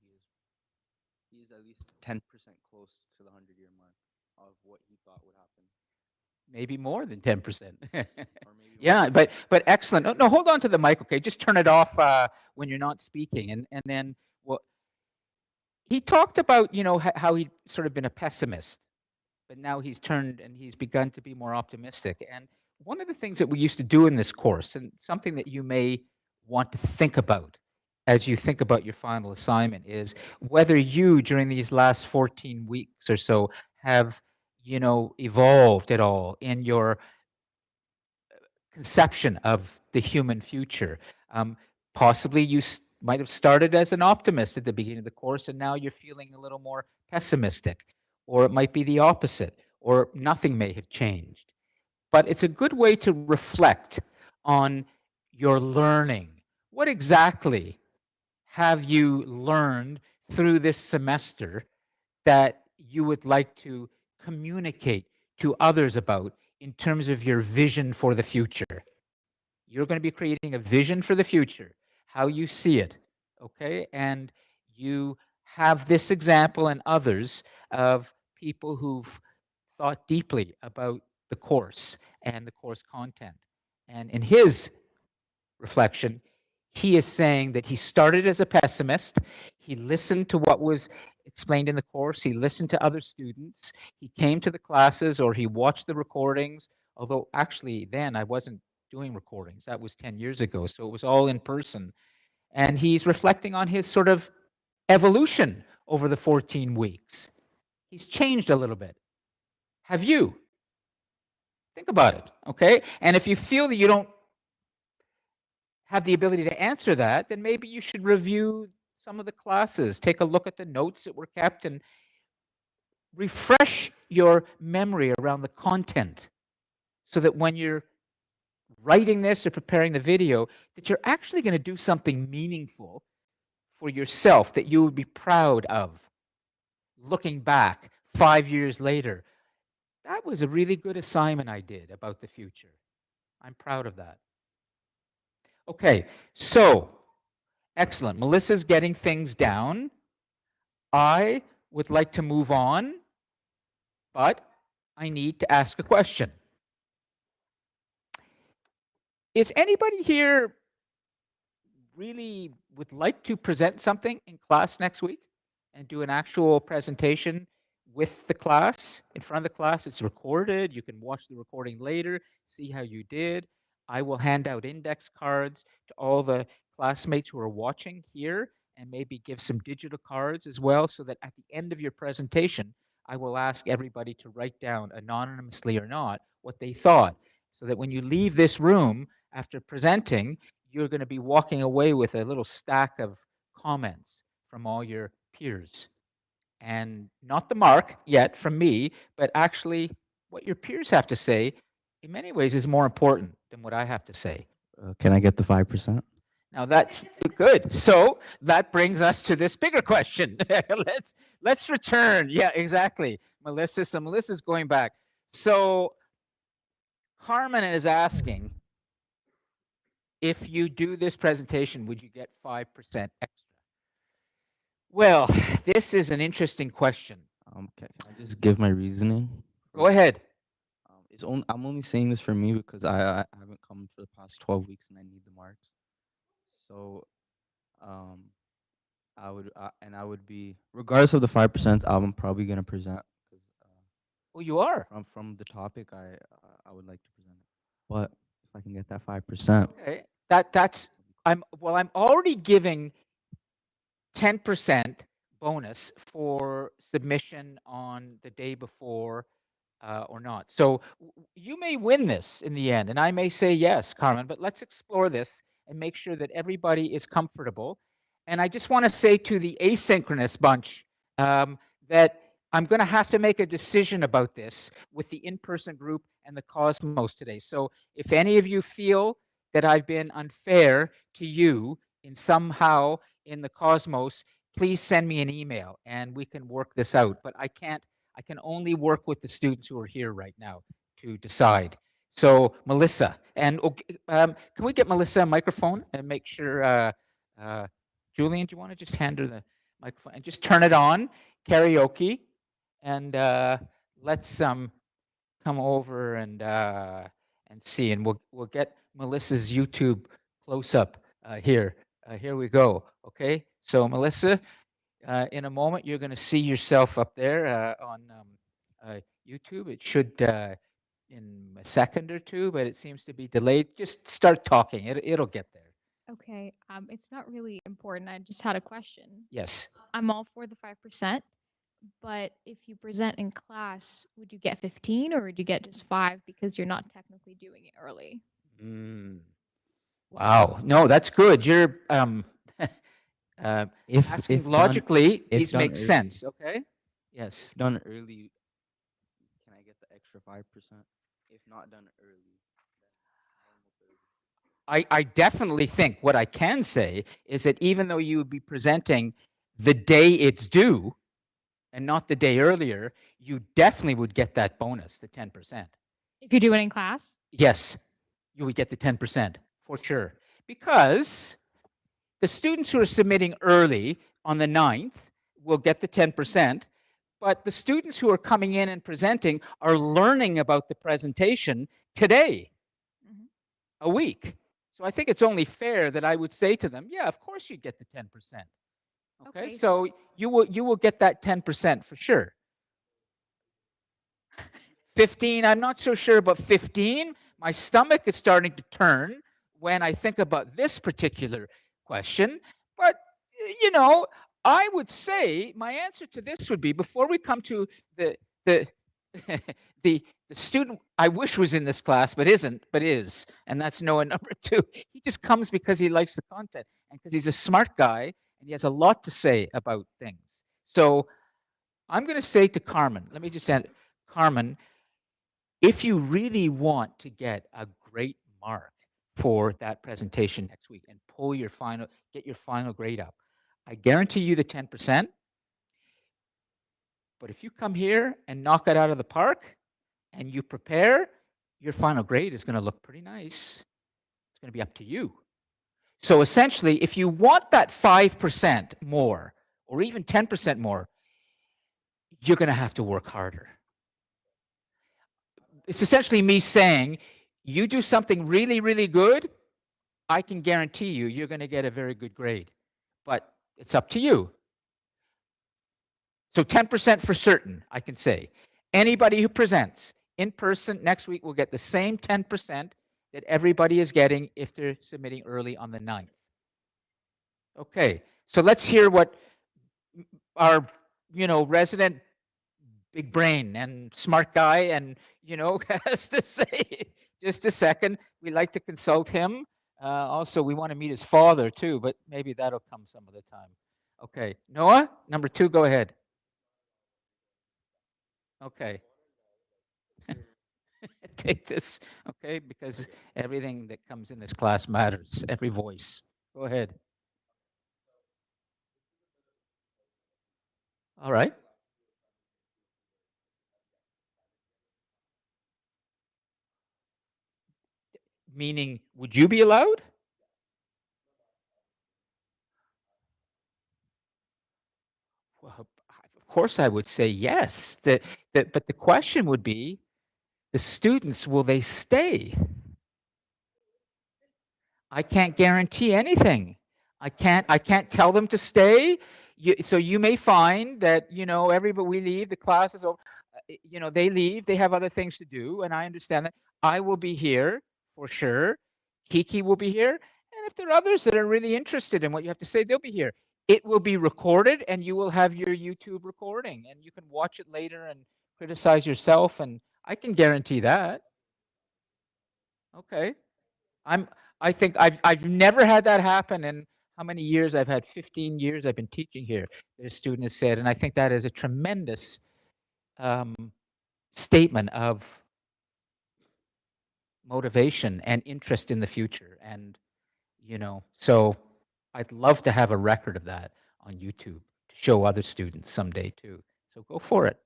he is at least 10% close to the 100-year mark of what he thought would happen, Maybe more than 10%. or maybe more. Yeah, but excellent. No, no, hold on to the mic, okay? Just turn it off when you're not speaking, and then well, he talked about how he'd sort of been a pessimist, but now he's turned and he's begun to be more optimistic. And one of the things that we used to do in this course, and something that you may want to think about as you think about your final assignment, is whether you, during these last 14 weeks or so, have evolved at all in your conception of the human future. Possibly you might have started as an optimist at the beginning of the course, and now you're feeling a little more pessimistic, or it might be the opposite, or nothing may have changed. But it's a good way to reflect on your learning. What exactly have you learned through this semester that you would like to communicate to others about in terms of your vision for the future? You're going to be creating a vision for the future, how you see it, okay? And you have this example and others of people who've thought deeply about the course and the course content. And in his reflection, he is saying that he started as a pessimist. He listened to what was explained in the course. He listened to other students. He came to the classes or he watched the recordings. Although, actually, then I wasn't doing recordings. That was 10 years ago. So it was all in person. And he's reflecting on his sort of evolution over the 14 weeks. He's changed a little bit. Have you? Think about it, okay? And if you feel that you don't have the ability to answer that, then maybe you should review some of the classes, take a look at the notes that were kept, and refresh your memory around the content so that when you're writing this or preparing the video, that you're actually going to do something meaningful for yourself that you would be proud of. Looking back 5 years later, that was a really good assignment I did about the future. I'm proud of that. Okay, so excellent. Melissa's getting things down. I would like to move on, but I need to ask a question. Is anybody here really would like to present something in class next week and do an actual presentation with the class, in front of the class? It's recorded. You can watch the recording later, see how you did. I will hand out index cards to all the classmates who are watching here and maybe give some digital cards as well, so that at the end of your presentation, I will ask everybody to write down, anonymously or not, what they thought, so that when you leave this room after presenting, you're going to be walking away with a little stack of comments from all your peers. And not the mark yet from me, but actually what your peers have to say, in many ways, is more important than what I have to say. Can I get the 5%? Now that's good. So that brings us to this bigger question. let's return. Yeah, exactly. Melissa. So Melissa's going back. So Carmen is asking, if you do this presentation, would you get 5% extra? Well, this is an interesting question. Can I just give my reasoning? Go ahead. I'm only saying this for me because I haven't come for the past 12 weeks and I need the marks. So, I would be, regardless of the 5%, I'm probably gonna present because Oh, you are. from the topic I would like to present it. But if I can get that 5%, Okay. That's I'm already giving 10% bonus for submission on the day before or not. So you may win this in the end, and I may say yes, Carmen, but let's explore this and make sure that everybody is comfortable. And I just want to say to the asynchronous bunch that I'm going to have to make a decision about this with the in-person group and the cosmos today. So if any of you feel that I've been unfair to you in somehow in the cosmos, please send me an email and we can work this out. But I can't, I can only work with the students who are here right now to decide. So Melissa, and can we get Melissa a microphone and make sure, uh, Julian, do you want to just hand her the microphone and just turn it on, karaoke, and let's come over and see, and we'll get Melissa's YouTube close up here. Here we go. Okay, so Melissa, in a moment you're going to see yourself up there on YouTube. It should in a second or two, but it seems to be delayed. Just start talking. It'll get there. Okay, it's not really important. I just had a question. Yes. I'm all for the 5%, but if you present in class, would you get 15 or would you get just 5 because you're not technically doing it early? Mm. Wow. No, that's good. You're asking if logically, if these done make early, sense. Okay. Yes. if done early, can I get the extra 5%? If not done early, then I definitely think what I can say is that even though you would be presenting the day it's due and not the day earlier, you definitely would get that bonus, the 10%. If you do it in class? Yes, you would get the 10% for sure. Because the students who are submitting early on the 9th will get the 10%, but the students who are coming in and presenting are learning about the presentation today, Mhm. a week. So I think it's only fair that I would say to them, yeah, of course you'd get the 10%. Okay, Okay, so you will get that 10% for sure. 15, I'm not so sure about 15. My stomach is starting to turn when I think about this particular question. But, you know, I would say my answer to this would be before we come to the the student I wish was in this class but isn't, but is, and that's Noah number 2. He just comes because he likes the content and because he's a smart guy and he has a lot to say about things. So I'm going to say to Carmen, let me just add, Carmen, if you really want to get a great mark for that presentation next week and get your final grade up, I guarantee you the 10%. But if you come here and knock it out of the park and you prepare, your final grade is going to look pretty nice. It's going to be up to you. So essentially, if you want that 5% more or even 10% more, you're going to have to work harder. It's essentially me saying, you do something really, really good, I can guarantee you, you're going to get a very good grade. But it's up to you. So 10% for certain, I can say. Anybody who presents in person next week will get the same 10% that everybody is getting if they're submitting early on the 9th. Okay, so let's hear what our, resident big brain and smart guy and, has to say. Just a second. We like to consult him. Also, we want to meet his father too, but maybe that'll come some other time. Okay, Noah, number 2, go ahead. Okay. Take this, okay, because everything that comes in this class matters, every voice. Go ahead. All right. Meaning, would you be allowed? Well, of course I would say yes. But the question would be, the students, will they stay? I can't guarantee anything. I can't tell them to stay. So you may find that, everybody, we leave, the class is over, they leave, they have other things to do, and I understand that. I will be here for sure. Kiki will be here. And if there are others that are really interested in what you have to say, they'll be here. It will be recorded and you will have your YouTube recording and you can watch it later and criticize yourself. And I can guarantee that. Okay. I'm I think I've never had that happen in how many years I've had 15 years I've been teaching here, that a student has said, and I think that is a tremendous statement of motivation and interest in the future. And, so I'd love to have a record of that on YouTube to show other students someday too. So go for it.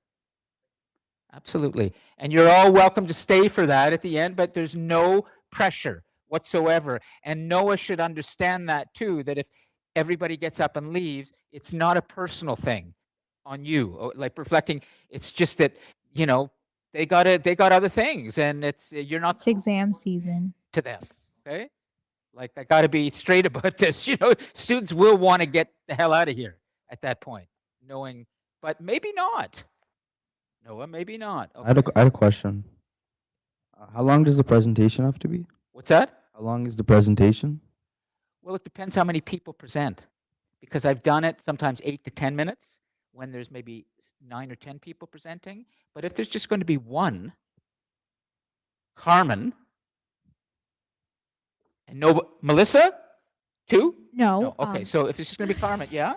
Absolutely. And you're all welcome to stay for that at the end, but there's no pressure whatsoever. And Noah should understand that too, that if everybody gets up and leaves, it's not a personal thing on you, like reflecting. It's just that, they got other things, and you're not It's exam season. to them. Okay. Like, I got to be straight about this. Students will want to get the hell out of here at that point, knowing, but maybe not. Noah, maybe not. I had Okay. a question. How long does the presentation have to be? What's that? How long is the presentation? Well, it depends how many people present, because I've done it sometimes 8 to 10 minutes when there's maybe 9 or 10 people presenting. But if there's just going to be one, Carmen, and no, Melissa, 2? No. Okay, so if it's just going to be Carmen, yeah?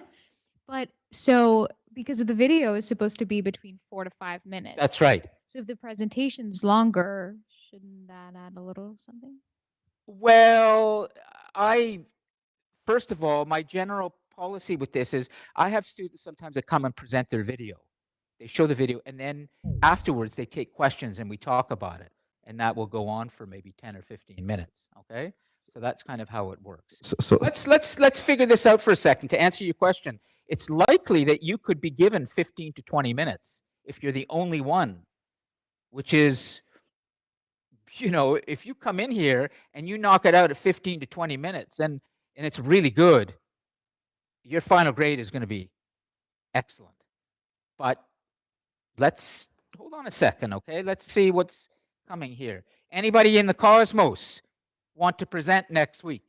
But so because of the video is supposed to be between 4 to 5 minutes. That's right. So if the presentation's longer, shouldn't that add a little something? Well, first of all, my general policy with this is I have students sometimes that come and present their video. They show the video, and then afterwards they take questions and we talk about it. And that will go on for maybe 10 or 15 minutes. Okay? So that's kind of how it works. So Let's figure this out for a second to answer your question. It's likely that you could be given 15 to 20 minutes if you're the only one, which is, if you come in here and you knock it out at 15 to 20 minutes and it's really good, your final grade is going to be excellent. But let's hold on a second, okay? Let's see what's coming here. Anybody in the cosmos want to present next week?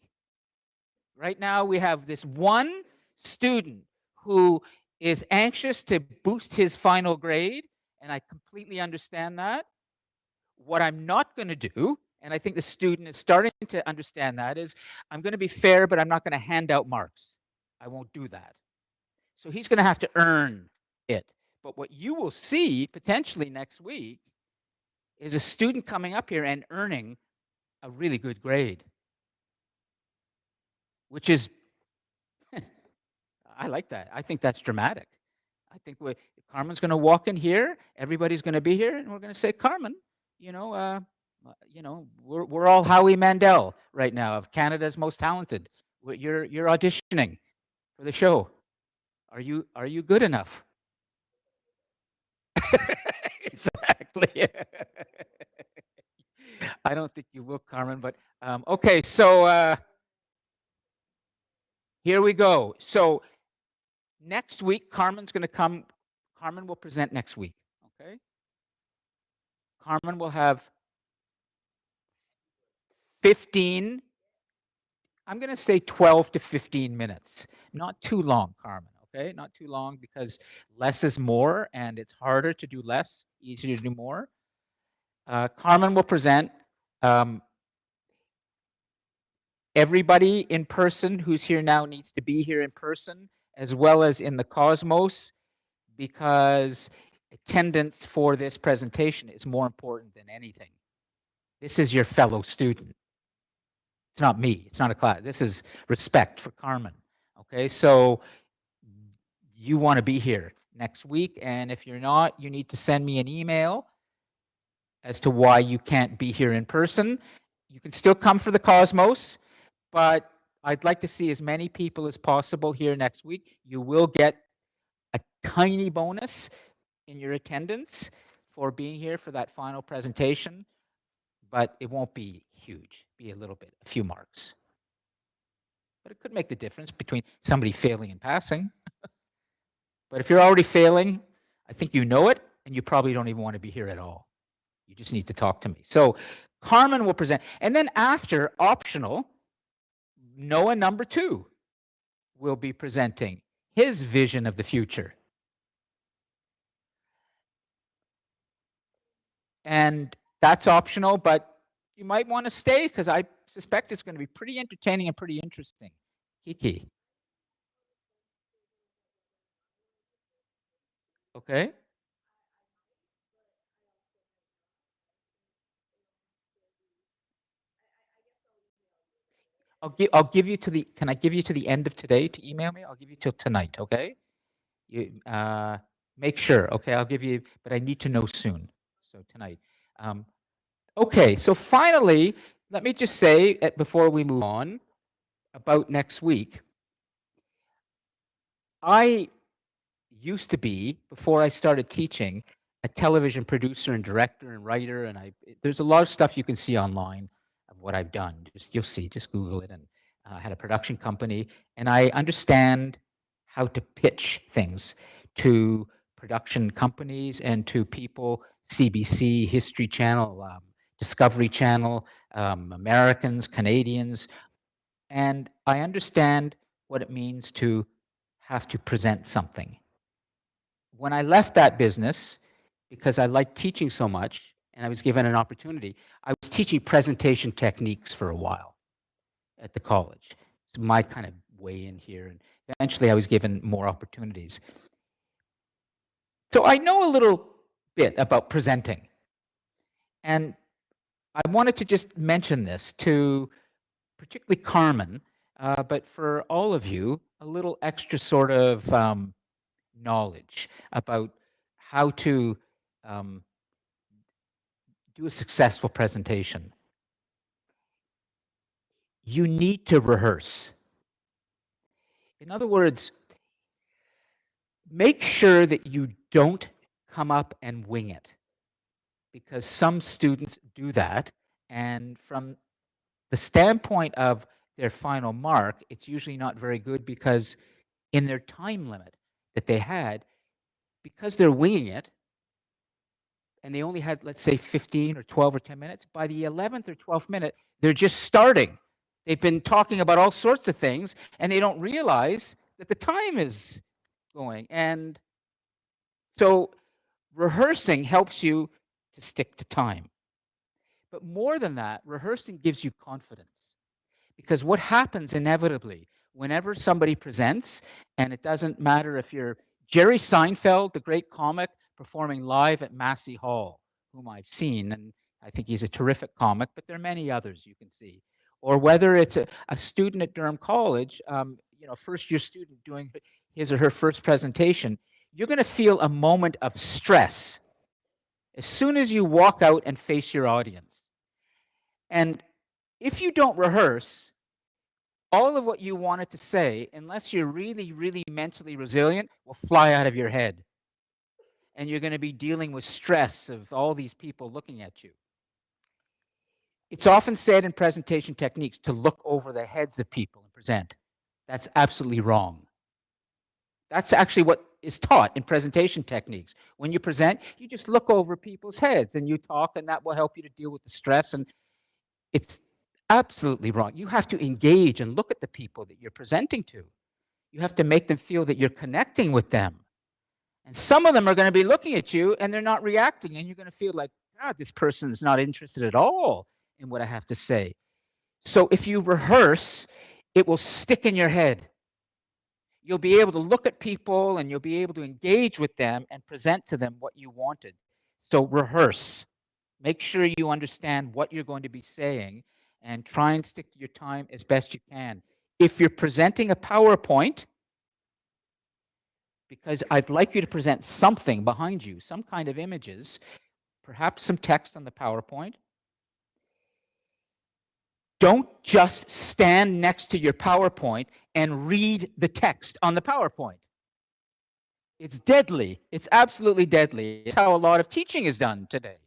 Right now we have this one student who is anxious to boost his final grade, and I completely understand that. What I'm not going to do, and I think the student is starting to understand that, is I'm going to be fair, but I'm not going to hand out marks. I won't do that. So he's going to have to earn it. But what you will see potentially next week is a student coming up here and earning a really good grade, which is, I like that. I think that's dramatic. I think Carmen's going to walk in here, everybody's going to be here, and we're going to say, Carmen, we're all Howie Mandel right now, of Canada's Most Talented. You're auditioning for the show. Are you good enough? Exactly. I don't think you will, Carmen, but okay, so here we go. So next week, Carmen's going to come. Carmen will present next week, okay? Carmen will have 15, I'm going to say 12 to 15 minutes. Not too long, Carmen, okay? Not too long, because less is more, and it's harder to do less, easier to do more. Carmen will present. Everybody in person who's here now needs to be here in person, as well as in the Cosmos, because attendance for this presentation is more important than anything. This is your fellow student. It's not me. It's not a class. This is respect for Carmen. Okay, so you want to be here next week, and if you're not, you need to send me an email as to why you can't be here in person. You can still come for the Cosmos, but I'd like to see as many people as possible here next week. You will get a tiny bonus in your attendance for being here for that final presentation, but it won't be huge. Be a little bit, a few marks. But it could make the difference between somebody failing and passing. But if you're already failing, I think you know it, and you probably don't even want to be here at all. You just need to talk to me. So Carmen will present. And then after, optional, Noah number 2 will be presenting his vision of the future. And that's optional, but you might want to stay, because I suspect it's going to be pretty entertaining and pretty interesting. Kiki. Okay. I'll give you to the. Can I give you to the end of today to email me? I'll give you till tonight. Okay. You make sure. Okay, I'll give you, but I need to know soon. So tonight. Okay. So finally, let me just say before we move on about next week. I used to be, before I started teaching, a television producer and director and writer, and there's a lot of stuff you can see online of what I've done. You'll see, just Google it. And I had a production company, and I understand how to pitch things to production companies and to people, CBC, History Channel, Discovery Channel, Americans, Canadians, and I understand what it means to have to present something. When I left that business, because I liked teaching so much and I was given an opportunity, I was teaching presentation techniques for a while at the college. It's my kind of way in here. And eventually I was given more opportunities. So I know a little bit about presenting. And I wanted to just mention this to particularly Carmen, but for all of you, a little extra sort of knowledge about how to do a successful presentation. You need to rehearse. In other words, make sure that you don't come up and wing it, because some students do that, and from the standpoint of their final mark, it's usually not very good, because in their time limit that they had, because they're winging it, and they only had, let's say, 15 or 12 or 10 minutes, by the 11th or 12th minute, they're just starting. They've been talking about all sorts of things, and they don't realize that the time is going. And so rehearsing helps you to stick to time. But more than that, rehearsing gives you confidence. Because what happens inevitably, whenever somebody presents, and it doesn't matter if you're Jerry Seinfeld, the great comic, performing live at Massey Hall, whom I've seen, and I think he's a terrific comic, but there are many others you can see. Or whether it's a student at Durham College, first-year student doing his or her first presentation, you're going to feel a moment of stress as soon as you walk out and face your audience. And if you don't rehearse, all of what you wanted to say, unless you're really, really mentally resilient, will fly out of your head. And you're going to be dealing with stress of all these people looking at you. It's often said in presentation techniques to look over the heads of people and present. That's absolutely wrong. That's actually what is taught in presentation techniques. When you present, you just look over people's heads and you talk, and that will help you to deal with the stress. And it's absolutely wrong. You have to engage and look at the people that you're presenting to. You have to make them feel that you're connecting with them. And some of them are going to be looking at you and they're not reacting, and you're going to feel like, God, this person is not interested at all in what I have to say. So if you rehearse, it will stick in your head. You'll be able to look at people and you'll be able to engage with them and present to them what you wanted. So rehearse. Make sure you understand what you're going to be saying and try and stick to your time as best you can. If you're presenting a PowerPoint, because I'd like you to present something behind you, some kind of images, perhaps some text on the PowerPoint. Don't just stand next to your PowerPoint and read the text on the PowerPoint. It's deadly. It's absolutely deadly. It's how a lot of teaching is done today.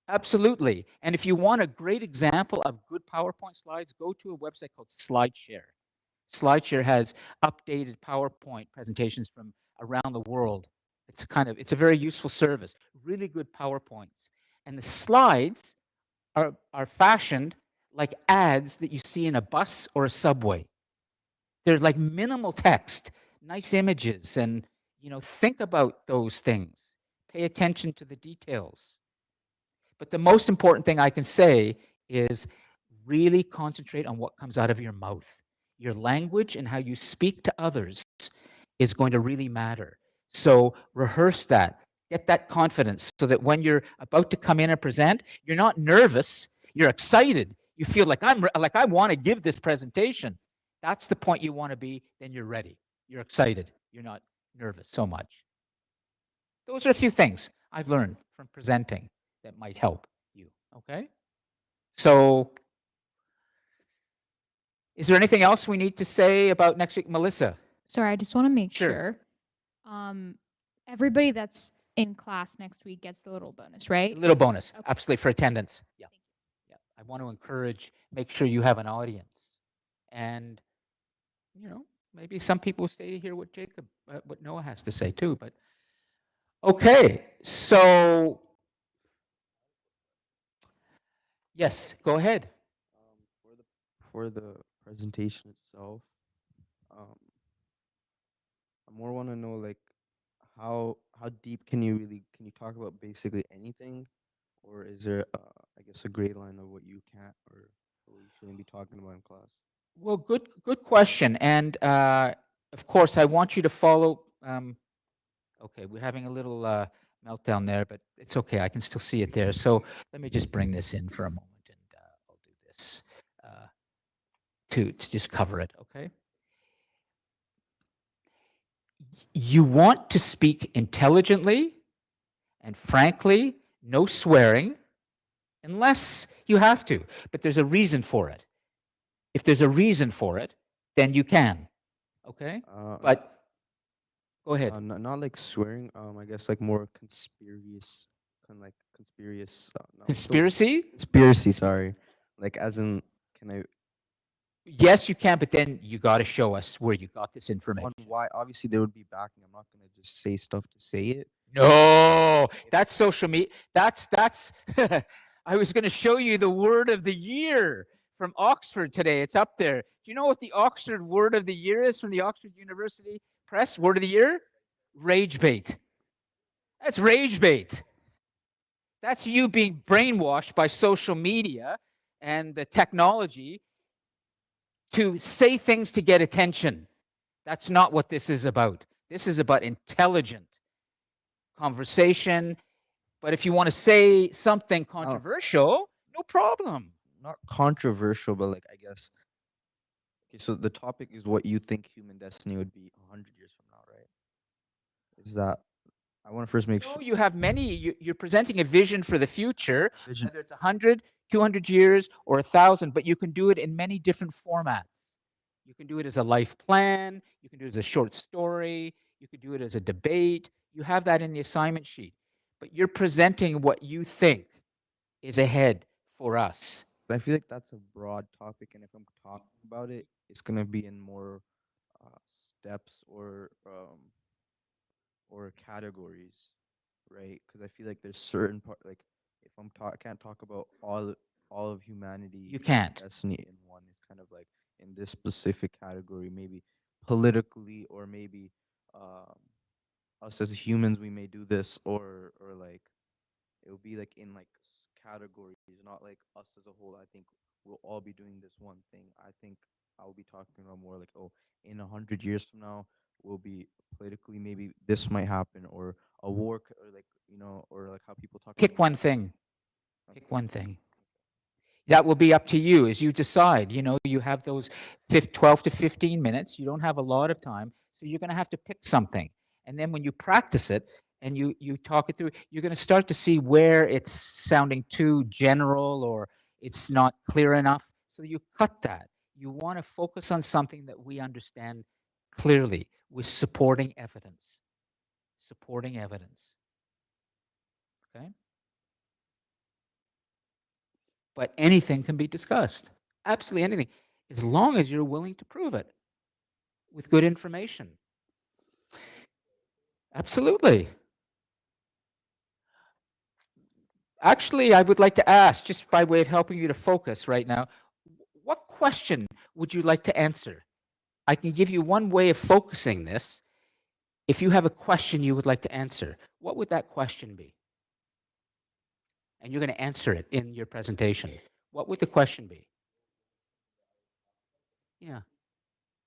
Absolutely. And if you want a great example of good PowerPoint slides, go to a website called SlideShare. SlideShare has updated PowerPoint presentations from around the world. It's a very useful service. Really good PowerPoints. And the slides are fashioned like ads that you see in a bus or a subway. They're like minimal text, nice images, and think about those things. Pay attention to the details. But the most important thing I can say is really concentrate on what comes out of your mouth. Your language and how you speak to others is going to really matter. So rehearse that. Get that confidence so that when you're about to come in and present, you're not nervous, you're excited. You feel like I want to give this presentation. That's the point you want to be. Then you're ready. You're excited. You're not nervous so much. Those are a few things I've learned from presenting that might help you. Okay. So, is there anything else we need to say about next week, Melissa? Sorry, I just want to make Sure. sure. Everybody that's in class next week gets the little bonus, A right? little bonus, Okay. absolutely, for attendance. Yeah. Yeah. I want to encourage, make sure you have an audience. And, maybe some people stay to hear what what Noah has to say too. But okay, so yes, go ahead. For the presentation itself, um, I more want to know like how deep can you talk about basically anything, or is there I guess a gray line of what you can't or what you shouldn't be talking about in class? Well, good question. And of course, I want you to follow. Okay, we're having a little meltdown there, but it's okay. I can still see it there. So let me just bring this in for a moment, and I'll do this to just cover it. Okay. You want to speak intelligently and frankly, no swearing, unless you have to. But there's a reason for it. If there's a reason for it, then you can. Okay. But go ahead. Not like swearing. I guess like more conspiracy, kind of like conspiracy. No, Conspiracy? Conspiracy. Sorry. Like as in, can I? Yes, you can, but then you got to show us where you got this information. On why? Obviously, there would be backing. I'm not gonna just say stuff to say it. No, that's social media. That's. I was going to show you the word of the year from Oxford today. It's up there. Do you know what the Oxford word of the year is from the Oxford University Press? Word of the year? Rage bait. That's rage bait. That's you being brainwashed by social media and the technology to say things to get attention. That's not what this is about. This is about intelligent conversation. But if you want to say something controversial, no problem. Not controversial, but like I guess. Okay, so the topic is what you think human destiny would be 100 years from now, right? Is that I want to first make sure. You have many. You're presenting a vision for the future, whether it's 100, 200 years, or 1,000. But you can do it in many different formats. You can do it as a life plan. You can do it as a short story. You could do it as a debate. You have that in the assignment sheet. But you're presenting what you think is ahead for us. I feel like that's a broad topic, and if I'm talking about it, it's gonna be in more steps or categories, right? Because I feel like there's certain part like if I can't talk about all of humanity. You can't. Destiny in one is kind of like in this specific category, maybe politically or maybe us as humans we may do this or like it will be like in like categories, not like us as a whole. I think we'll all be doing this one thing. I think I'll be talking about more like, oh, in 100 years from now, we'll be politically maybe this might happen or a war or like or like how people talk. Pick one thing. Pick one thing. That will be up to you as you decide. You have those 12 to 15 minutes. You don't have a lot of time, so you're going to have to pick something. And then when you practice it and you talk it through, you're going to start to see where it's sounding too general or it's not clear enough. So you cut that. You want to focus on something that we understand clearly with supporting evidence. Supporting evidence. Okay? But anything can be discussed. Absolutely anything, as long as you're willing to prove it with good information. Absolutely. Actually, I would like to ask, just by way of helping you to focus right now, what question would you like to answer? I can give you one way of focusing this. If you have a question you would like to answer, what would that question be? And you're going to answer it in your presentation. What would the question be? Yeah.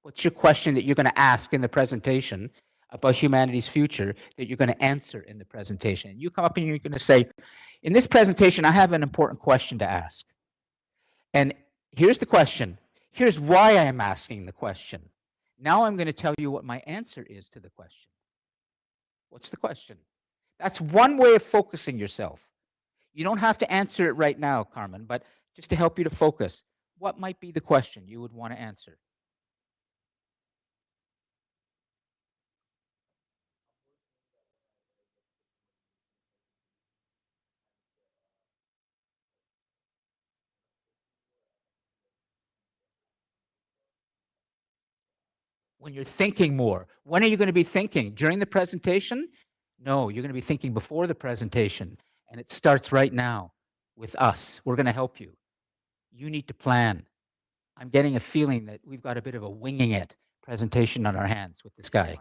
What's your question that you're going to ask in the presentation about humanity's future that you're going to answer in the presentation? You come up and you're going to say, in this presentation, I have an important question to ask. And here's the question. Here's why I am asking the question. Now I'm going to tell you what my answer is to the question. What's the question? That's one way of focusing yourself. You don't have to answer it right now, Carmen, but just to help you to focus, what might be the question you would want to answer? When you're thinking more. When are you going to be thinking? During the presentation? No, you're going to be thinking before the presentation. And it starts right now with us. We're going to help you. You need to plan. I'm getting a feeling that we've got a bit of a winging it presentation on our hands with this guy.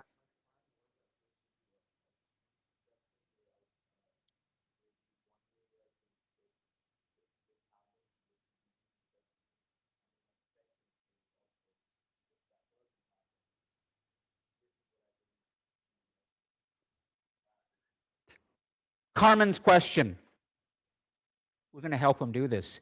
Carmen's question. We're going to help him do this.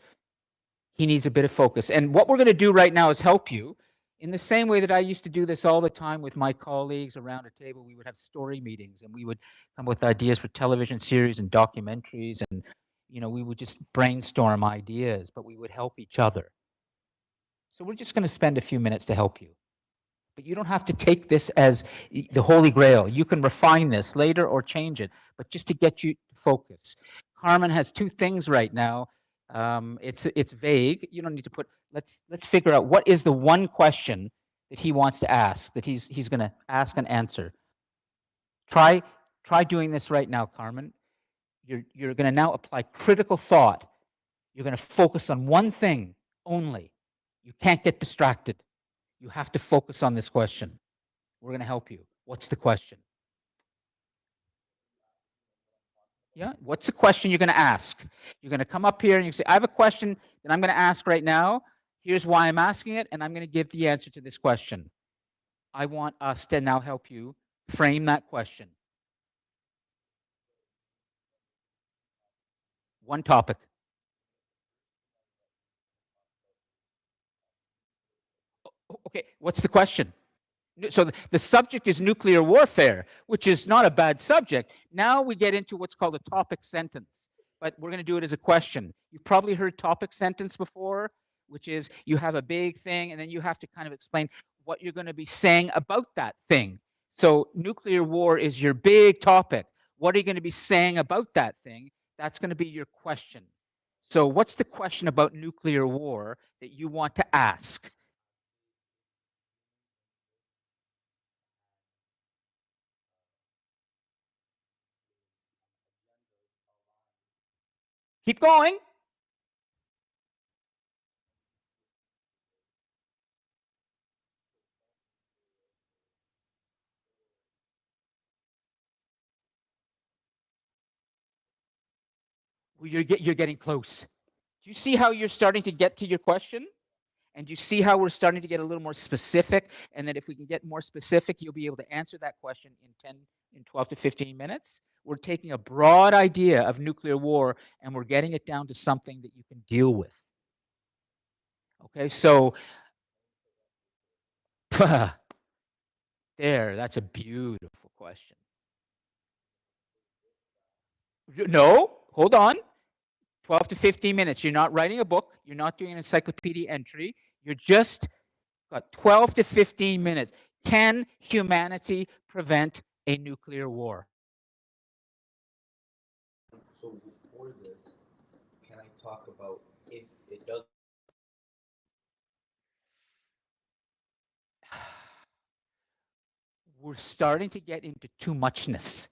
He needs a bit of focus. And what we're going to do right now is help you in the same way that I used to do this all the time with my colleagues around a table. We would have story meetings and we would come with ideas for television series and documentaries. And, we would just brainstorm ideas, but we would help each other. So we're just going to spend a few minutes to help you. But you don't have to take this as the holy grail. You can refine this later or change it, but just to get you to focus. Carmen has two things right now. It's vague. You don't need to put. Let's figure out what is the one question that he wants to ask, that he's going to ask and answer. Try doing this right now, Carmen. You're going to now apply critical thought. You're going to focus on one thing only. You can't get distracted. You have to focus on this question. We're going to help you. What's the question? Yeah, what's the question you're going to ask? You're going to come up here and you say, I have a question that I'm going to ask right now. Here's why I'm asking it, and I'm going to give the answer to this question. I want us to now help you frame that question. One topic. Okay, what's the question? So the subject is nuclear warfare, which is not a bad subject. Now we get into what's called a topic sentence, but we're going to do it as a question. You've probably heard topic sentence before, which is you have a big thing and then you have to kind of explain what you're going to be saying about that thing. So nuclear war is your big topic. What are you going to be saying about that thing? That's going to be your question. So what's the question about nuclear war that you want to ask? Keep going. You're getting close. Do you see how you're starting to get to your question? And do you see how we're starting to get a little more specific? And that if we can get more specific, you'll be able to answer that question in 12 to 15 minutes. We're taking a broad idea of nuclear war and we're getting it down to something that you can deal with. Okay, so there, that's a beautiful question. No, hold on. 12 to 15 minutes. You're not writing a book. You're not doing an encyclopedia entry. You're just got 12 to 15 minutes. Can humanity prevent a nuclear war? So before this, can I talk about if it does? We're starting to get into too muchness.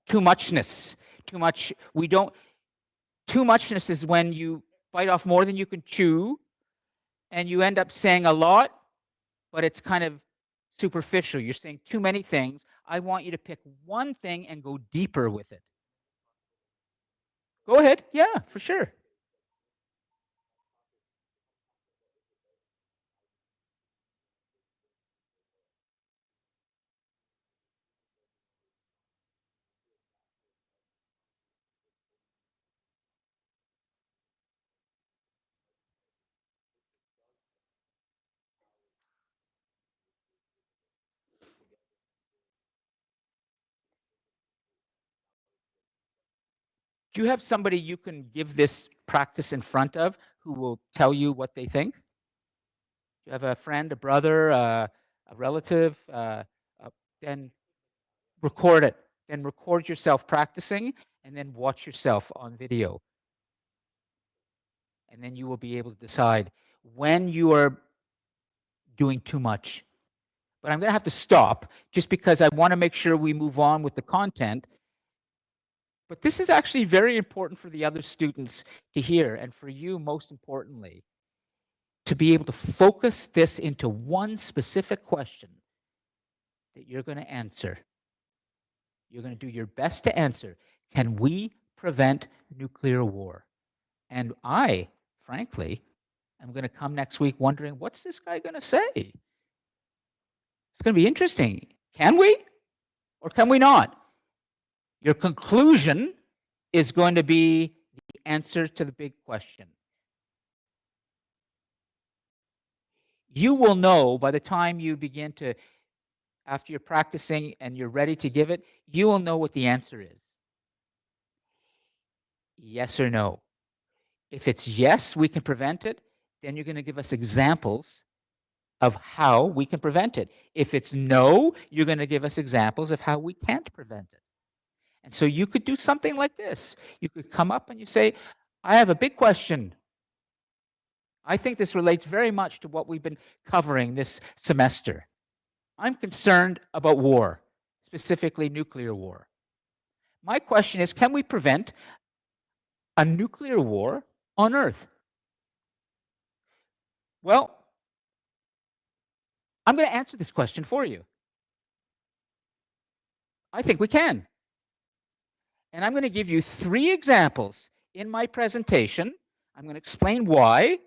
Too muchness. Too much. We don't. Too muchness is when you bite off more than you can chew, and you end up saying a lot, but it's kind of superficial. You're saying too many things. I want you to pick one thing and go deeper with it. Go ahead. Yeah, for sure. Do you have somebody you can give this practice in front of who will tell you what they think? Do you have a friend, a brother, a relative? Then record it. Then record yourself practicing and then watch yourself on video. And then you will be able to decide when you are doing too much. But I'm going to have to stop just because I want to make sure we move on with the content. But this is actually very important for the other students to hear, and for you, most importantly, to be able to focus this into one specific question that you're going to answer. You're going to do your best to answer. Can we prevent nuclear war? And I, frankly, am going to come next week wondering, what's this guy going to say? It's going to be interesting. Can we or can we not? Your conclusion is going to be the answer to the big question. You will know by the time you begin to, after you're practicing and you're ready to give it, you will know what the answer is. Yes or no. If it's yes, we can prevent it, then you're going to give us examples of how we can prevent it. If it's no, you're going to give us examples of how we can't prevent it. And so you could do something like this. You could come up and you say, I have a big question. I think this relates very much to what we've been covering this semester. I'm concerned about war, specifically nuclear war. My question is, can we prevent a nuclear war on Earth? Well, I'm going to answer this question for you. I think we can. And I'm going to give you 3 examples in my presentation. I'm going to explain why.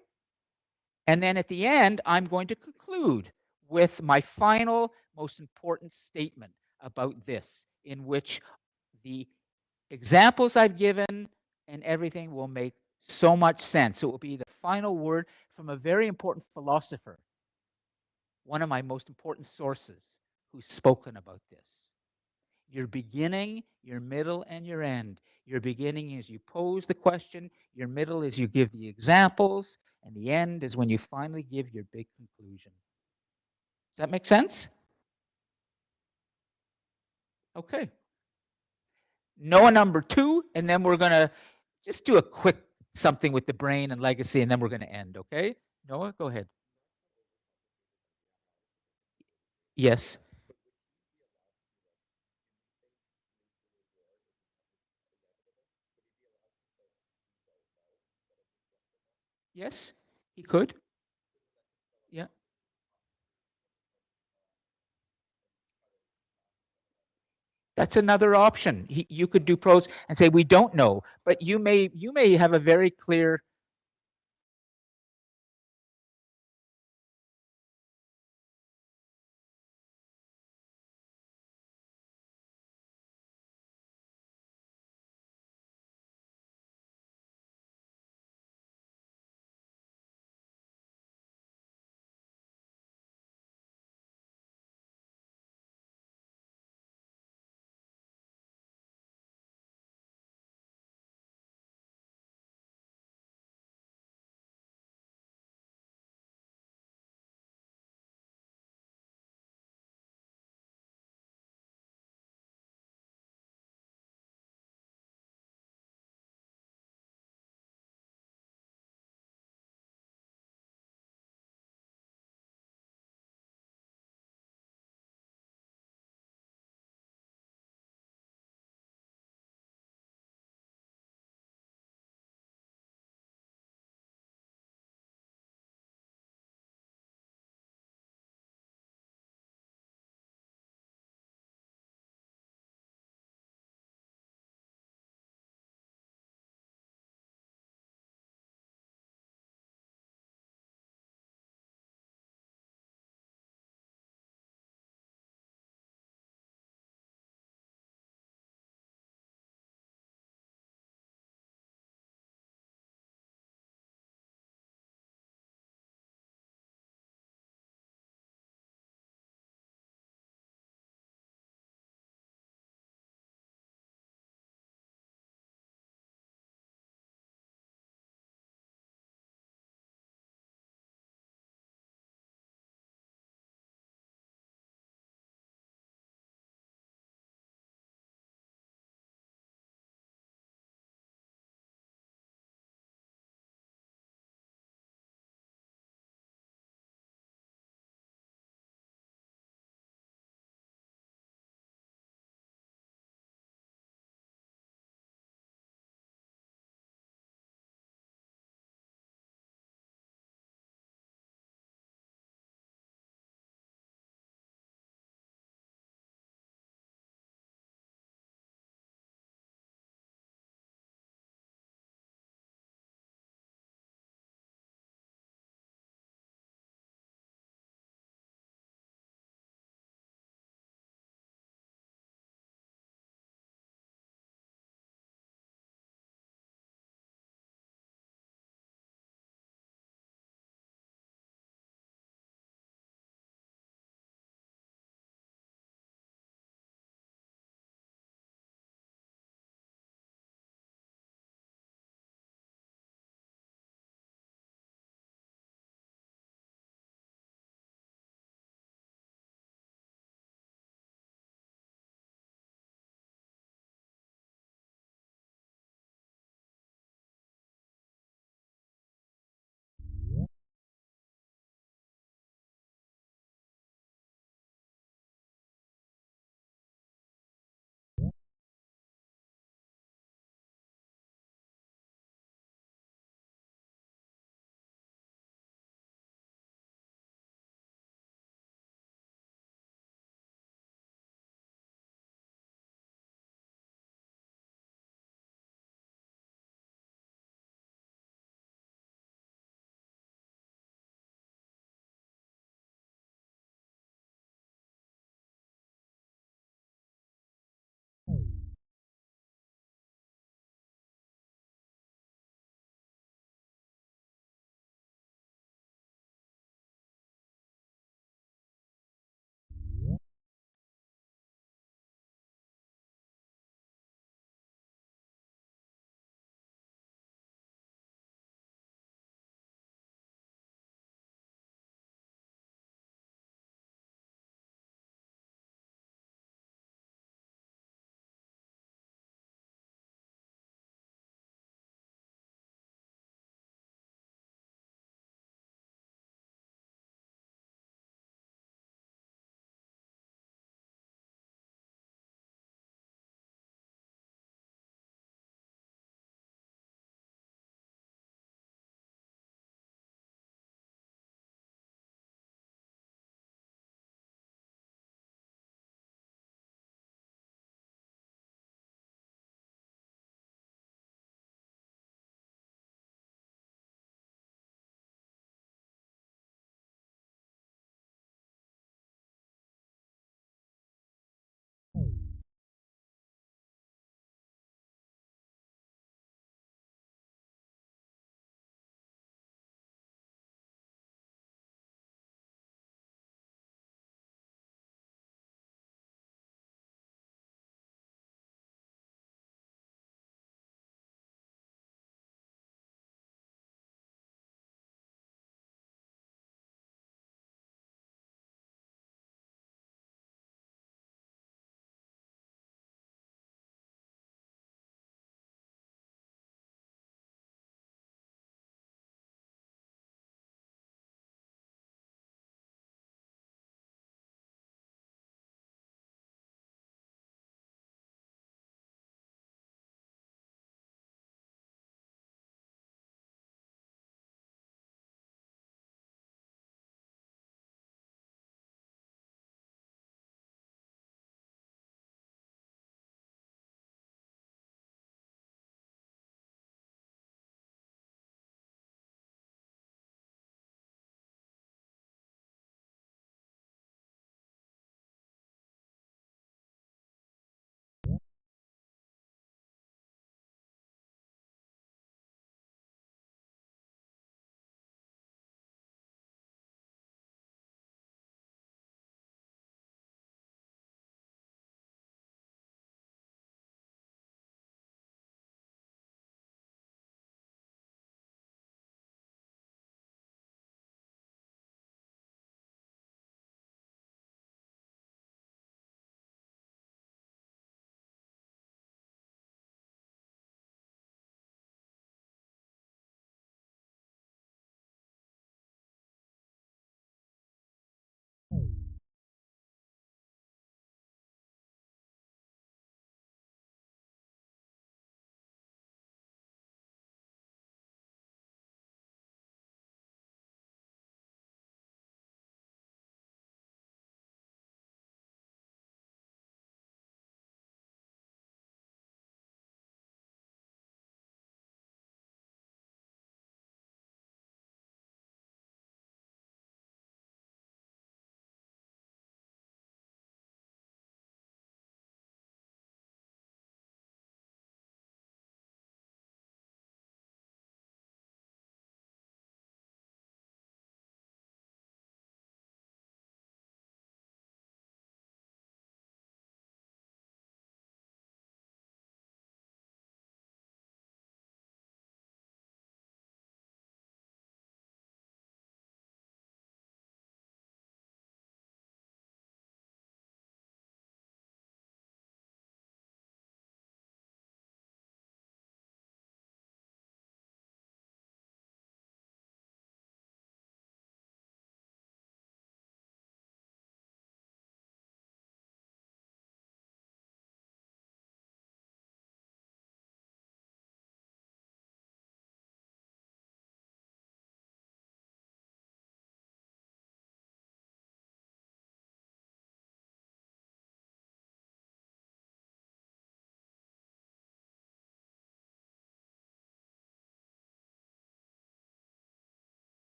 And then at the end, I'm going to conclude with my final, most important statement about this, in which the examples I've given and everything will make so much sense. It will be the final word from a very important philosopher, one of my most important sources, who's spoken about this. Your beginning, your middle, and your end. Your beginning is you pose the question, your middle is you give the examples, and the end is when you finally give your big conclusion. Does that make sense? Okay. Noah number 2, and then we're going to just do a quick something with the brain and legacy, and then we're going to end, okay? Noah, go ahead. Yes. Yes, he could. Yeah. That's another option. You could do pros and say we don't know, but you may have a very clear